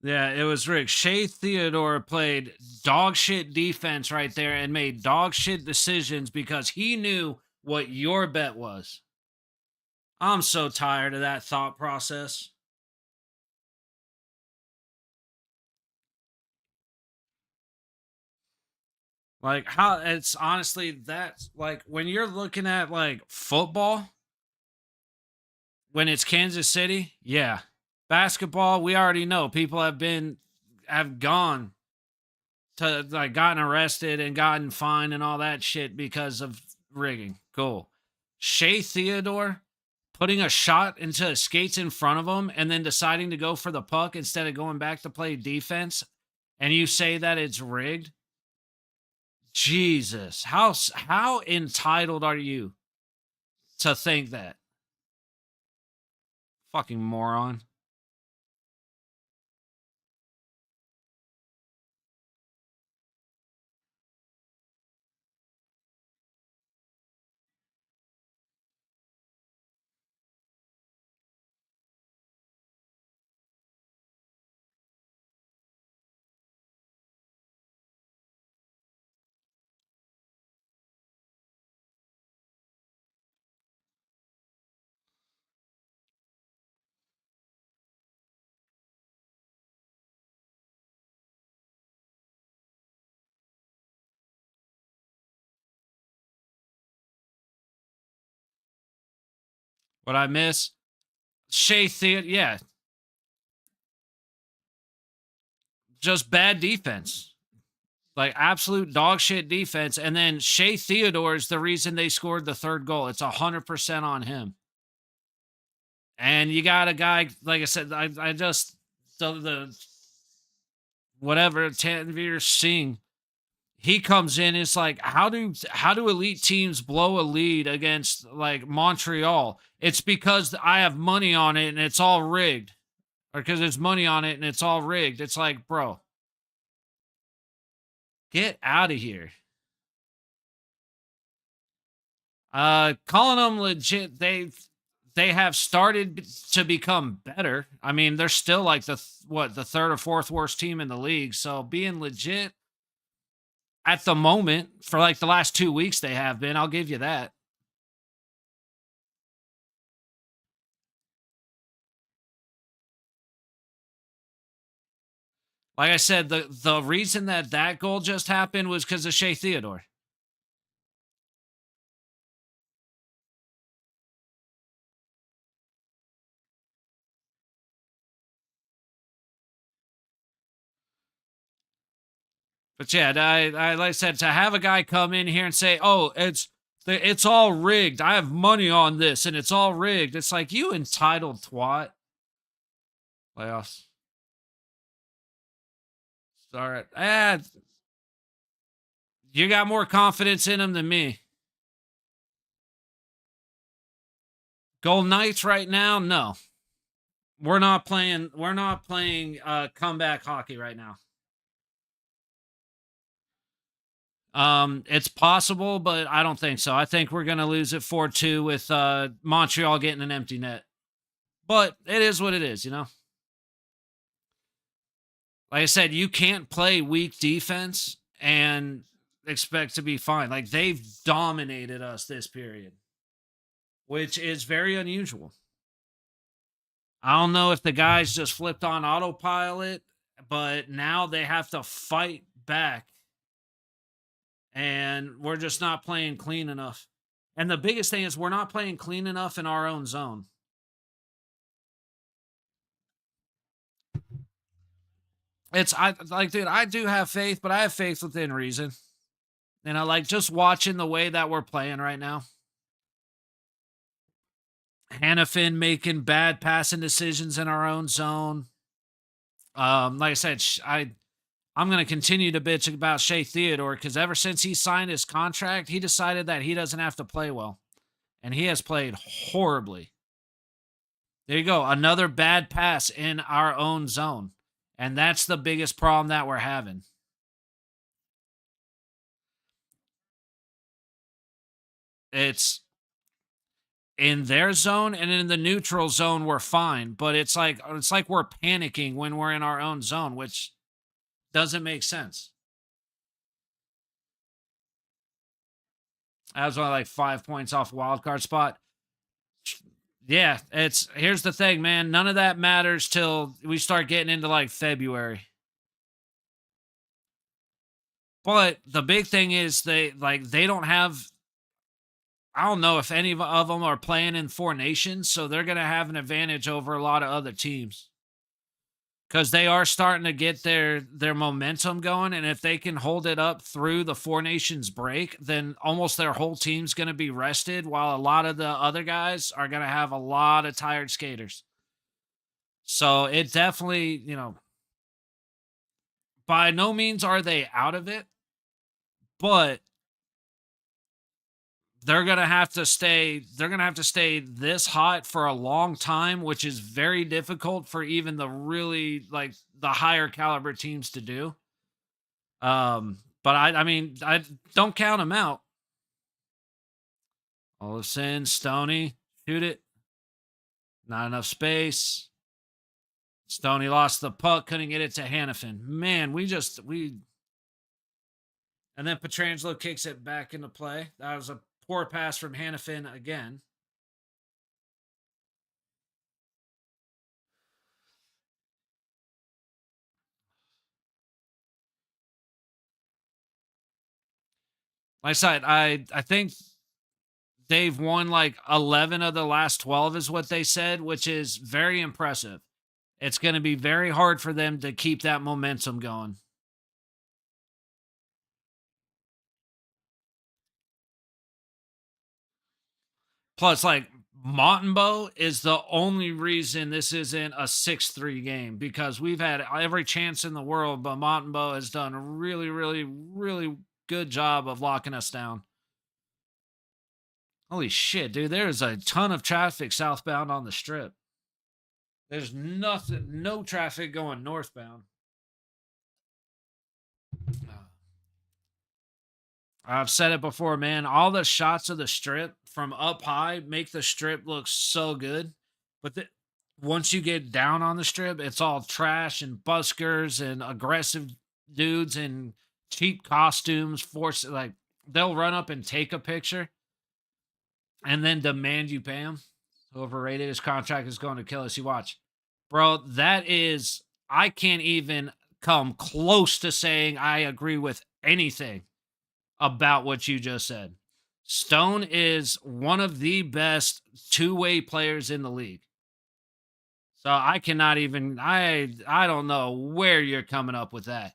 Yeah, it was rigged. Shea Theodore played dog shit defense right there and made dog shit decisions because he knew what your bet was. I'm so tired of that thought process. Like, how it's honestly that's like when you're looking at like football, when it's Kansas City, yeah. Basketball, we already know people have gone to like gotten arrested and gotten fined and all that shit because of rigging. Cool. Shea Theodore putting a shot into his skates in front of him and then deciding to go for the puck instead of going back to play defense, and you say that it's rigged? Jesus, how entitled are you to think that? Fucking moron. What I miss? Shea Theodore, yeah, just bad defense. Like absolute dog shit defense. And then Shea Theodore is the reason they scored the third goal. It's 100% on him. And you got a guy, like I said, I just, the whatever, Tanvir Singh, he comes in. It's like, how do elite teams blow a lead against like Montreal? It's because I have money on it and it's all rigged. Or because there's money on it and it's all rigged. It's like, bro, get out of here. Calling them legit, they have started to become better. I mean, they're still like the third or fourth worst team in the league. So being legit at the moment for like the last 2 weeks they have been. I'll give you that. Like I said, the reason that goal just happened was because of Shea Theodore. But yeah, I like I said, to have a guy come in here and say, "Oh, it's all rigged. I have money on this, and it's all rigged." It's like, you entitled twat. Playoffs. Sorry, you got more confidence in him than me. Golden Knights right now, no, we're not playing. We're not playing comeback hockey right now. It's possible, but I don't think so. I think we're gonna lose it 4-2 with Montreal getting an empty net. But it is what it is, you know. Like I said, you can't play weak defense and expect to be fine. Like, they've dominated us this period, which is very unusual. I don't know if the guys just flipped on autopilot, but now they have to fight back, and we're just not playing clean enough. And the biggest thing is we're not playing clean enough in our own zone. It's I like, dude, I do have faith, but I have faith within reason. And I like just watching the way that we're playing right now. Hannafin making bad passing decisions in our own zone. Like I said, I'm going to continue to bitch about Shea Theodore because ever since he signed his contract, he decided that he doesn't have to play well, and he has played horribly. There you go, another bad pass in our own zone, and that's the biggest problem that we're having. It's in their zone, and in the neutral zone we're fine, but it's like we're panicking when we're in our own zone, which doesn't make sense. I was only like 5 points off wild card spot. Yeah, it's here's the thing, man. None of that matters till we start getting into like February. But the big thing is they don't have. I don't know if any of them are playing in four nations, so they're gonna have an advantage over a lot of other teams because they are starting to get their momentum going, and if they can hold it up through the four nations break, then almost their whole team's going to be rested, while a lot of the other guys are going to have a lot of tired skaters. So it definitely, by no means are they out of it, but they're going to have to stay this hot for a long time, which is very difficult for even the really like the higher caliber teams to do. But I mean, I don't count them out. Olsen, Stoney, shoot it. Not enough space. Stoney lost the puck, couldn't get it to Hannafin. Man, we and then Petrangelo kicks it back into play. That was a poor pass from Hannafin again. My side, I think they've won like 11 of the last 12 is what they said, which is very impressive. It's going to be very hard for them to keep that momentum going. Plus, like, Montembeau is the only reason this isn't a 6-3 game because we've had every chance in the world, but Montembeau has done a really, really, really good job of locking us down. Holy shit, dude. There's a ton of traffic southbound on the strip. There's nothing, no traffic going northbound. I've said it before, man. All the shots of the strip from up high make the strip look so good. But once you get down on the strip, it's all trash and buskers and aggressive dudes and cheap costumes. Force like they'll run up and take a picture and then demand you pay them. Overrated. His contract is going to kill us. You watch, bro. That is, I can't even come close to saying I agree with anything about what you just said. Stone is one of the best two-way players in the league. So I cannot even I don't know where you're coming up with that.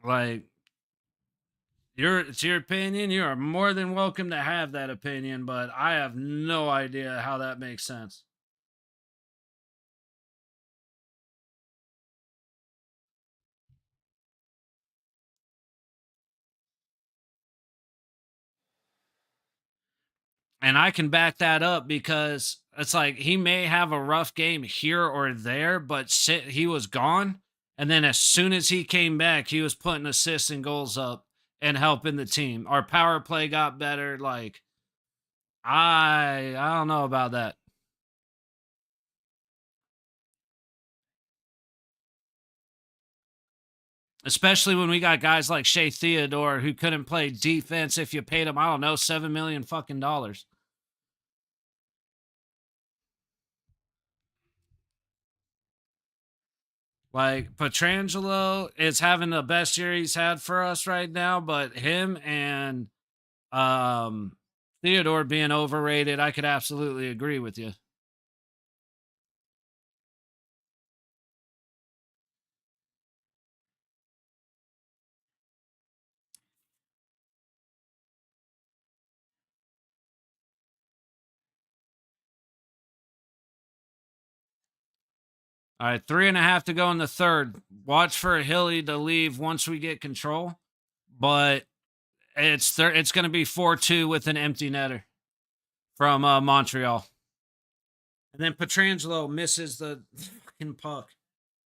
Like it's your opinion. You are more than welcome to have that opinion, but I have no idea how that makes sense. And I can back that up because it's like he may have a rough game here or there, but he was gone. And then as soon as he came back, he was putting assists and goals up and helping the team. Our power play got better. Like I don't know about that. Especially when we got guys like Shea Theodore who couldn't play defense if you paid him, I don't know, 7 million fucking dollars. Like Petrangelo is having the best year he's had for us right now, but him and um Theodore being overrated, I could absolutely agree with you. All right, 3.5 to go in the third. Watch for Hilly to leave once we get control, but it's going to be 4-2 with an empty netter from Montreal. And then Petrangelo misses the fucking puck.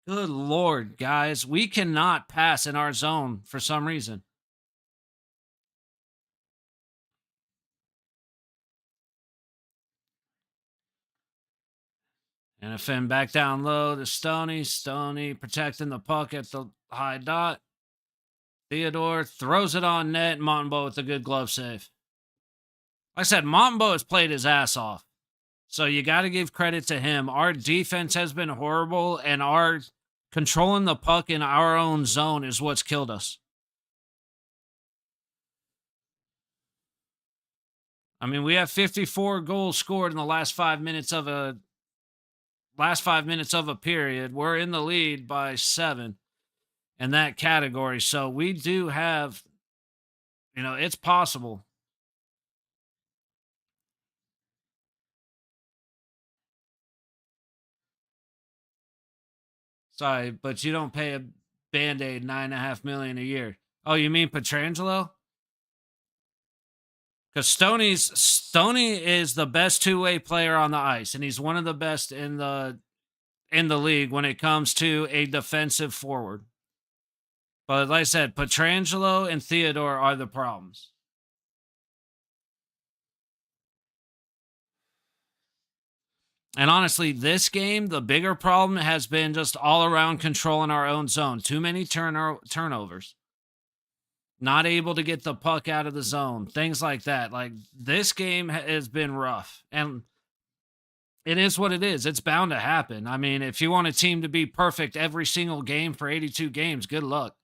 Good Lord, guys. We cannot pass in our zone for some reason. And a fin back down low to Stoney. Stoney protecting the puck at the high dot. Theodore throws it on net. Montembeault with a good glove save. Like I said, Montembeault has played his ass off. So you got to give credit to him. Our defense has been horrible, and our controlling the puck in our own zone is what's killed us. I mean, we have 54 goals scored in the last 5 minutes of a period. We're in the lead by 7 in that category. So we do have, it's possible. Sorry, but you don't pay a Band-Aid $9.5 million a year. Oh, you mean Petrangelo? Because Stoney is the best two-way player on the ice, and he's one of the best in the league when it comes to a defensive forward. But like I said, Petrangelo and Theodore are the problems. And honestly, this game, the bigger problem has been just all around control in our own zone. Too many turnovers. Not able to get the puck out of the zone. Things like that. Like, this game has been rough. And it is what it is. It's bound to happen. I mean, if you want a team to be perfect every single game for 82 games, good luck.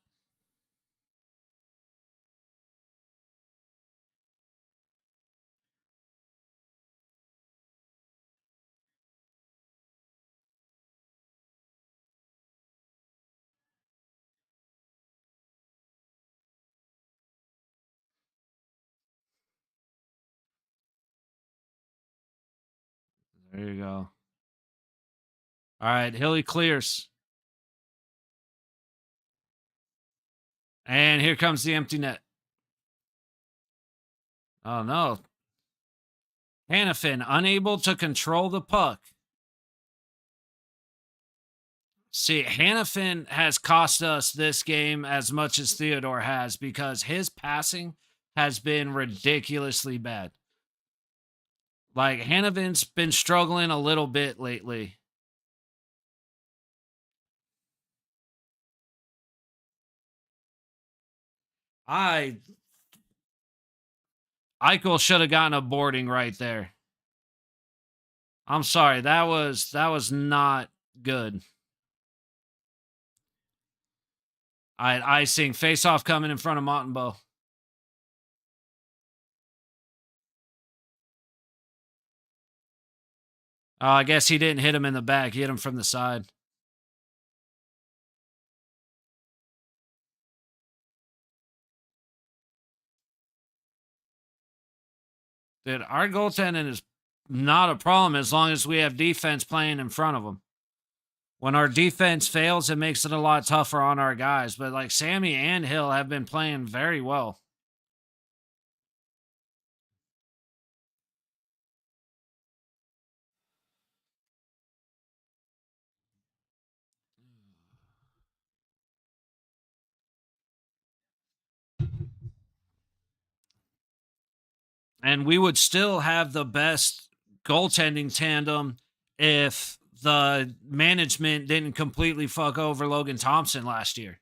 There you go. All right, Hilly clears. And here comes the empty net. Oh, no. Hanifin, unable to control the puck. See, Hanifin has cost us this game as much as Theodore has because his passing has been ridiculously bad. Like, Hanifin's been struggling a little bit lately. Eichel should have gotten a boarding right there. I'm sorry. That was not good. Icing face off coming in front of Montembeau. Oh, I guess he didn't hit him in the back. He hit him from the side. Dude, our goaltending is not a problem as long as we have defense playing in front of them. When our defense fails, it makes it a lot tougher on our guys. But like Sammy and Hill have been playing very well. And we would still have the best goaltending tandem if the management didn't completely fuck over Logan Thompson last year.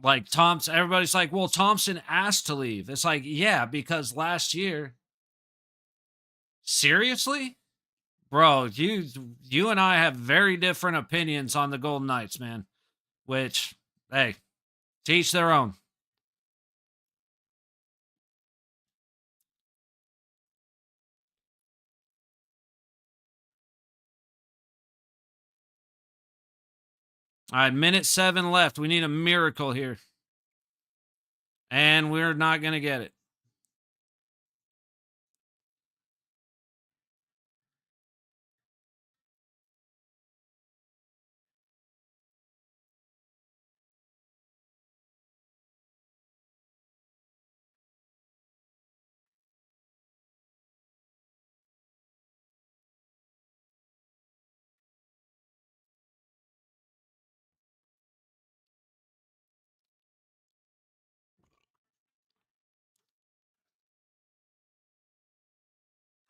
Like Thompson, everybody's like, well, Thompson asked to leave. It's like, yeah, because last year, seriously? Bro, you and I have very different opinions on the Golden Knights, man. Which, hey, teach their own. All right, minute 7 left. We need a miracle here. And we're not going to get it.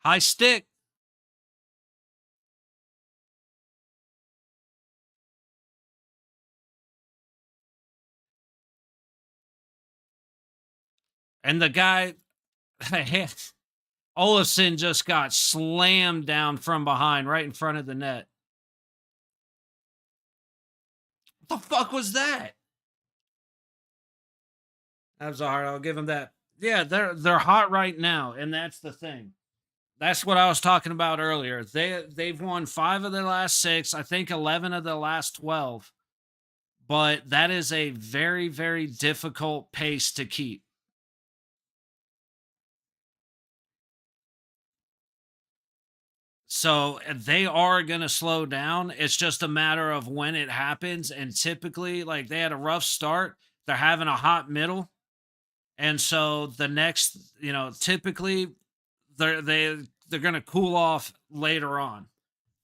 High stick. And the guy, Olafson just got slammed down from behind right in front of the net. What the fuck was that? That was hard. I'll give him that. Yeah, they're hot right now, and that's the thing. That's what I was talking about earlier. They've won 5 of their last 6, I think 11 of the last 12. But that is a very, very difficult pace to keep. So they are going to slow down. It's just a matter of when it happens. And typically, like they had a rough start, they're having a hot middle. And so the next, typically they're going to cool off later on.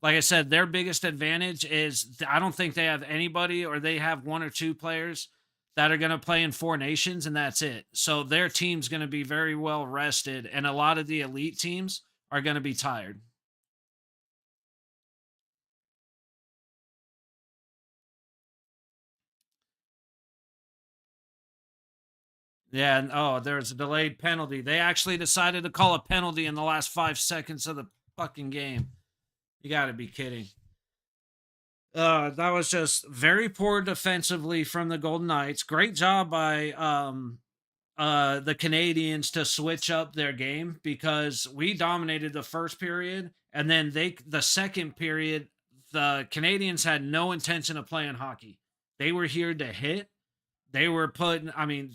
Like I said, their biggest advantage is I don't think they have anybody, or they have 1 or 2 players that are going to play in 4 nations, and that's it. So their team's going to be very well rested, and a lot of the elite teams are going to be tired. Yeah, and there's a delayed penalty. They actually decided to call a penalty in the last 5 seconds of the fucking game. You got to be kidding. That was just very poor defensively from the Golden Knights. Great job by the Canadiens to switch up their game, because we dominated the first period, and then the second period, the Canadiens had no intention of playing hockey. They were here to hit. They were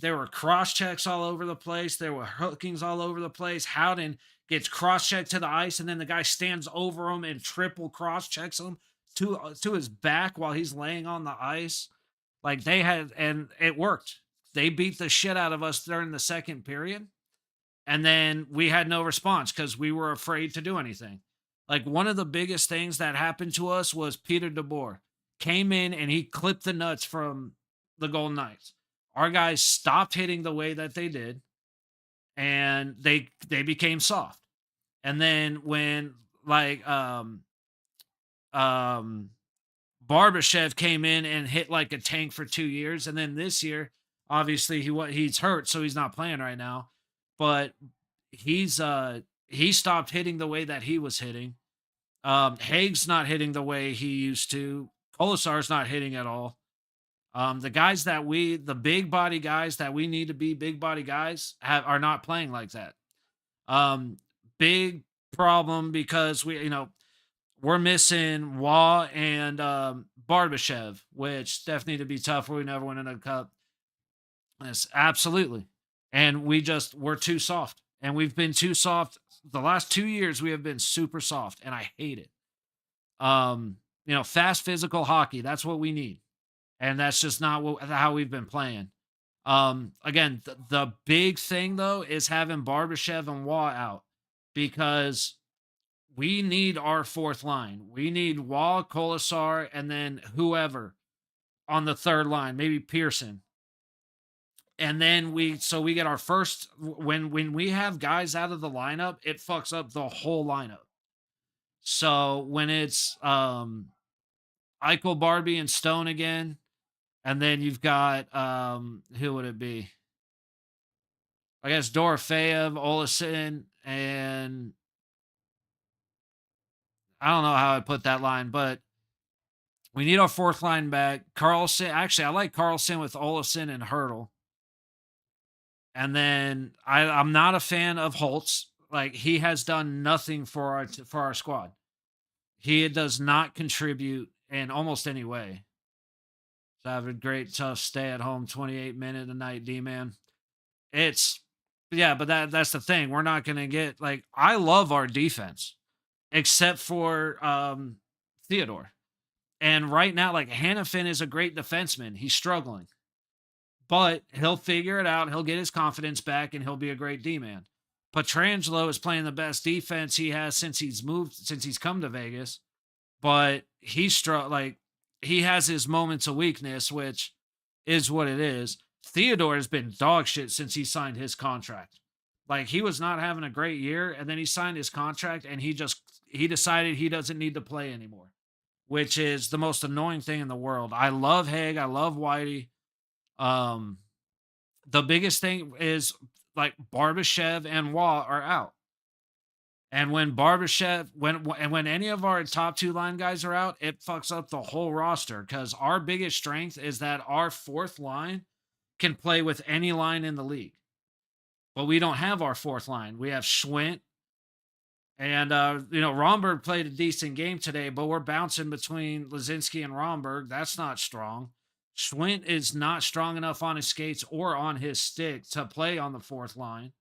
there were cross checks all over the place. There were hookings all over the place. Howden gets cross checked to the ice, and then the guy stands over him and triple cross checks him to his back while he's laying on the ice. Like and it worked. They beat the shit out of us during the second period, and then we had no response because we were afraid to do anything. Like one of the biggest things that happened to us was Peter DeBoer came in and he clipped the nuts from the Golden Knights. Our guys stopped hitting the way that they did, and they became soft. And then when Barbashev came in and hit like a tank for 2 years, and then this year, obviously he's hurt, so he's not playing right now. But he stopped hitting the way that he was hitting. Haig's not hitting the way he used to. Kolasar's not hitting at all. The big body guys that we need to be big body guys are not playing like that. Um, Big problem because we're missing Waugh and Barbashev, which definitely to be tough. We never win another cup. Yes, absolutely. And we're too soft. And we've been too soft. The last 2 years we have been super soft, and I hate it. Fast physical hockey, that's what we need. And that's just not how we've been playing. Again, the big thing though is having Barbashev and Waugh out because we need our fourth line. We need Waugh, Kolasar, and then whoever on the third line, maybe Pearson. And then we get our first when we have guys out of the lineup, it fucks up the whole lineup. So when it's Eichel, Barbie, and Stone again, and then you've got who would it be? I guess Dorofeyev, Olesen, and I don't know how I put that line, but we need our fourth line back. Carlson, actually, I like Carlson with Olesen and Hurdle. And then I'm not a fan of Holtz. Like he has done nothing for our squad. He does not contribute in almost any way. So I have a great tough stay at home 28-minute a night D man. It's yeah, but that's the thing. We're not gonna get like I love our defense, except for Theodore. And right now, like Hannafin is a great defenseman. He's struggling. But he'll figure it out. He'll get his confidence back and he'll be a great D man. Petrangelo is playing the best defense he has since he's come to Vegas. But he has his moments of weakness, which is what it is. Theodore has been dog shit since he signed his contract. Like he was not having a great year, and then he signed his contract and he decided he doesn't need to play anymore, which is the most annoying thing in the world. I love Haig, I love Whitey. The biggest thing is like Barbashev and Waugh are out. And when when any of our top two line guys are out, it fucks up the whole roster because our biggest strength is that our fourth line can play with any line in the league. But we don't have our fourth line. We have Schwint and Romberg played a decent game today, but we're bouncing between Lazinski and Romberg. That's not strong. Schwint is not strong enough on his skates or on his stick to play on the fourth line.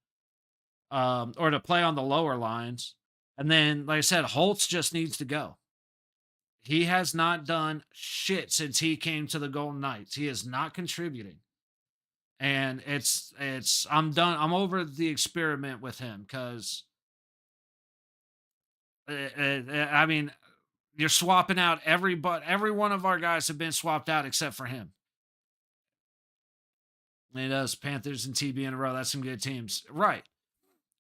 Or to play on the lower lines. And then, like I said, Holtz just needs to go. He has not done shit since he came to the Golden Knights. He is not contributing. And I'm done. I'm over the experiment with him because, I mean, you're swapping out every one of our guys have been swapped out except for him. And he does Panthers and TB in a row. That's some good teams. Right.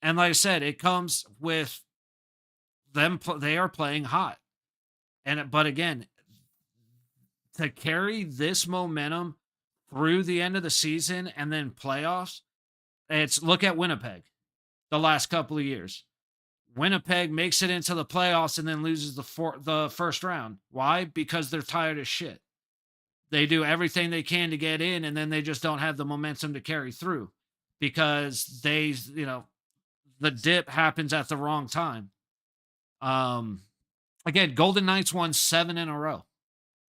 And like I said, it comes with them. They are playing hot. But again, to carry this momentum through the end of the season and then playoffs, look at Winnipeg the last couple of years. Winnipeg makes it into the playoffs and then loses the first round. Why? Because they're tired as shit. They do everything they can to get in, and then they just don't have the momentum to carry through because the dip happens at the wrong time. Again, Golden Knights won 7 in a row.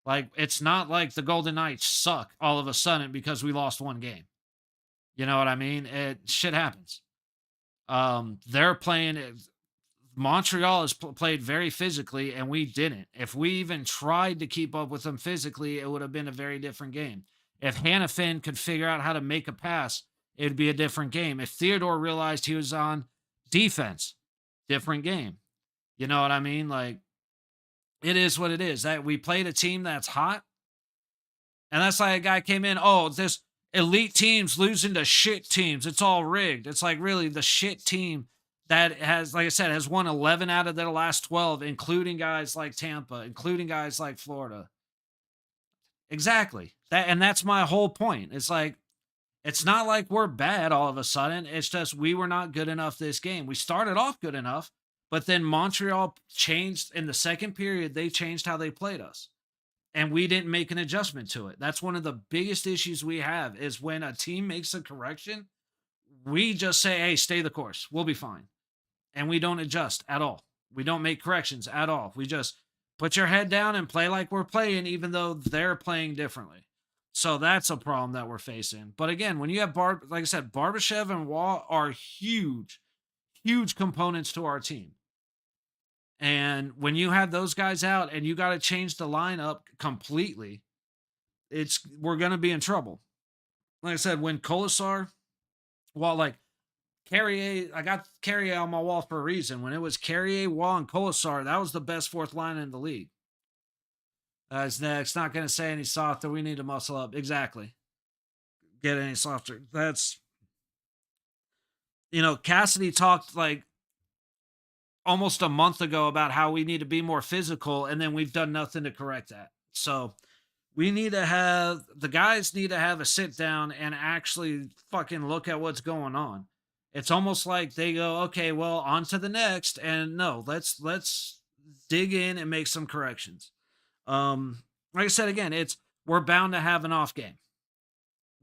Like, it's not like the Golden Knights suck all of a sudden because we lost one game. You know what I mean? Shit happens. They're playing. Montreal has played very physically, and we didn't. If we even tried to keep up with them physically, it would have been a very different game. If Hannafin could figure out how to make a pass, it'd be a different game. If Theodore realized he was on defense, different game. You know what I mean? Like, it is what it is. That we played a team that's hot, and that's like a guy came in, this elite teams losing to shit teams. It's all rigged. It's like, really, the shit team that has, like I said, has won 11 out of their last 12, including guys like Tampa, including guys like Florida. Exactly. That's my whole point. It's like, it's not like we're bad all of a sudden. It's just we were not good enough this game. We started off good enough, but then Montreal changed in the second period. They changed how they played us. and we didn't make an adjustment to it. That's one of the biggest issues we have is when a team makes a correction, we just say, "Hey, stay the course. We'll be fine." And we don't adjust at all. We don't make corrections at all. We just put your head down and play like we're playing, even though they're playing differently. So that's a problem that we're facing. But again, when you have like I said, Barbashev and Wall are huge, huge components to our team. And when you have those guys out and you got to change the lineup completely, we're going to be in trouble. Like I said, when Colasar, well, like Carrier, I got Carrier on my wall for a reason. When it was Carrier, Wall, and Colasar, that was the best fourth line in the league. It's not going to say any softer. We need to muscle up. Exactly. Get any softer. That's, Cassidy talked like almost a month ago about how we need to be more physical, and then we've done nothing to correct that. So the guys need to have a sit down and actually fucking look at what's going on. It's almost like they go, okay, well, on to the next. And no, let's dig in and make some corrections. Like I said, again, we're bound to have an off game.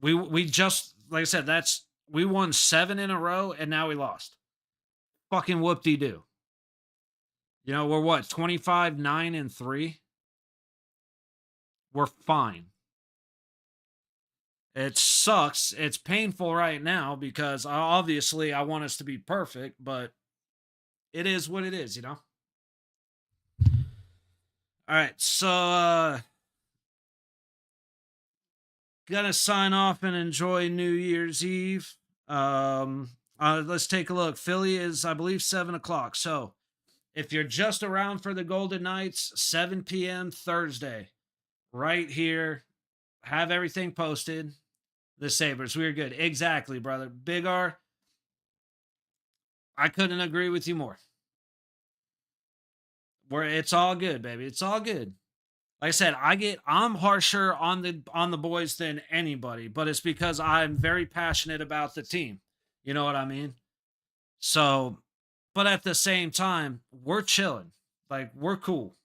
We just, like I said, we won 7 in a row and now we lost. Fucking whoop-de-doo. We're what, 25, 9, and 3? We're fine. It sucks. It's painful right now because obviously I want us to be perfect, but it is what it is, All right, so gonna sign off and enjoy New Year's Eve. Let's take a look. Philly is, I believe, 7 o'clock. So if you're just around for the Golden Knights, 7 p.m. Thursday, right here. Have everything posted. The Sabres, we're good. Exactly, brother. Big R, I couldn't agree with you more. It's all good, baby. It's all good. Like I said, I'm harsher on the boys than anybody, but it's because I'm very passionate about the team. You know what I mean? So, but at the same time, we're chilling. Like, we're cool.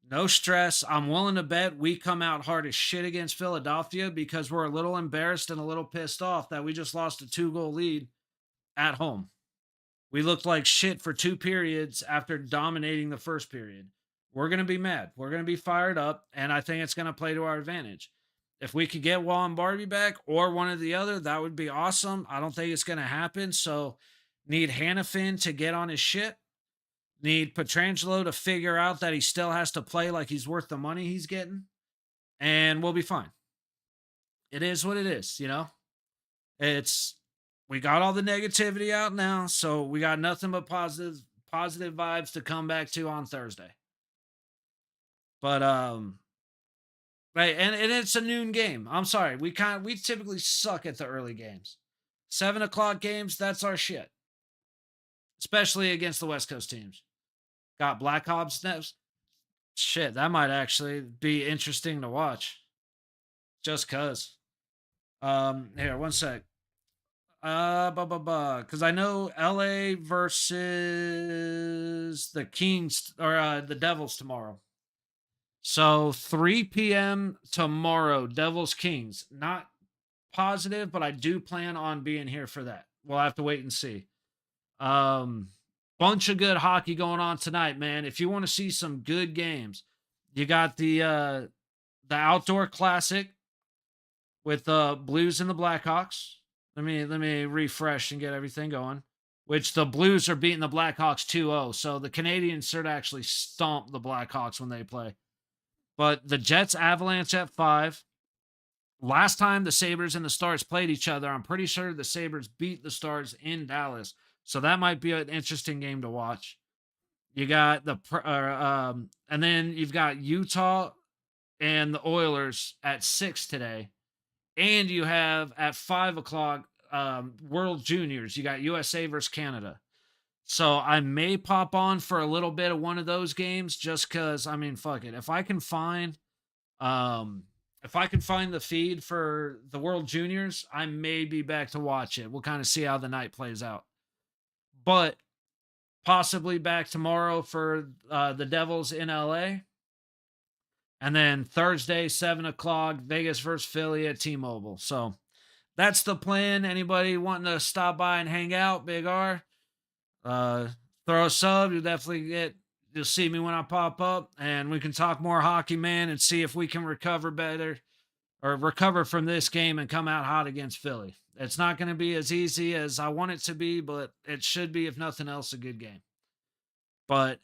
No stress. I'm willing to bet we come out hard as shit against Philadelphia because we're a little embarrassed and a little pissed off that we just lost a 2-goal lead at home. We looked like shit for 2 periods after dominating the first period. We're going to be mad. We're going to be fired up, and I think it's going to play to our advantage. If we could get Wall and Barbie back or one or the other, that would be awesome. I don't think it's going to happen, so need Hannafin to get on his shit. Need Pietrangelo to figure out that he still has to play like he's worth the money he's getting, and we'll be fine. It is what it is, we got all the negativity out now, so we got nothing but positive vibes to come back to on Thursday. But right, and it's a noon game. I'm sorry, we typically suck at the early games. 7 o'clock games, that's our shit. Especially against the West Coast teams. Got Blackhawks next. Shit, that might actually be interesting to watch. Just cause. Here, one sec. Because I know LA versus the Kings or the Devils tomorrow. So 3 p.m. tomorrow, Devils Kings. Not positive, but I do plan on being here for that. We'll have to wait and see. Bunch of good hockey going on tonight, man. If you want to see some good games, you got the outdoor classic with the Blues and the Blackhawks. Let me refresh and get everything going. Which the Blues are beating the Blackhawks 2-0. So the Canadiens should actually stomp the Blackhawks when they play. But the Jets Avalanche at 5. Last time the Sabres and the Stars played each other, I'm pretty sure the Sabres beat the Stars in Dallas. So that might be an interesting game to watch. You got and then you've got Utah and the Oilers at 6 today. And you have at 5 o'clock World Juniors. You got USA versus Canada. So I may pop on for a little bit of one of those games just because, fuck it. If I can find the feed for the World Juniors, I may be back to watch it. We'll kind of see how the night plays out. But possibly back tomorrow for the Devils in LA. And then Thursday, 7 o'clock, Vegas versus Philly at T-Mobile. So that's the plan. Anybody wanting to stop by and hang out, Big R, uh, throw a sub. You'll see me when I pop up, and we can talk more hockey, man, and see if we can recover better or recover from this game and come out hot against Philly. It's not going to be as easy as I want it to be, but it should be, if nothing else, a good game. But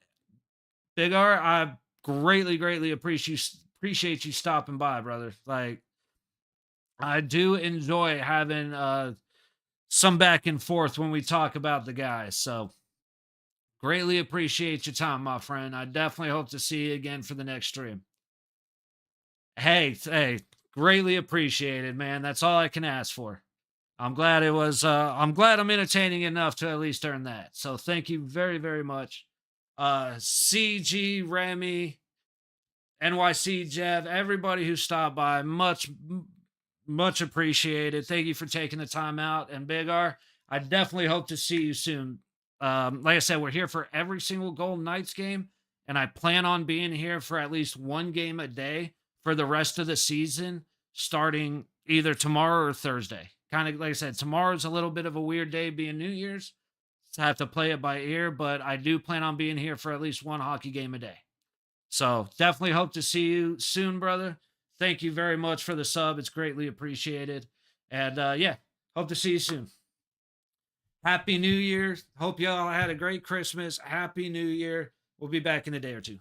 Big R, I greatly, greatly appreciate you stopping by, brother. Like, I do enjoy having some back and forth when we talk about the guys. So greatly appreciate your time, my friend. I definitely hope to see you again for the next stream. Hey, greatly appreciated, man. That's all I can ask for. I'm glad I'm entertaining enough to at least earn that. So thank you very, very much. CG, Remy, NYC, Jev, everybody who stopped by, much appreciated. Thank you for taking the time out. And Big R, I definitely hope to see you soon. Like I said, we're here for every single Golden Knights game, and I plan on being here for at least one game a day for the rest of the season, starting either tomorrow or Thursday. Kind of like I said, tomorrow's a little bit of a weird day being New Year's. So I have to play it by ear, but I do plan on being here for at least one hockey game a day. So definitely hope to see you soon, brother. Thank you very much for the sub. It's greatly appreciated. And yeah, hope to see you soon. Happy New Year. Hope y'all had a great Christmas. Happy New Year. We'll be back in a day or two.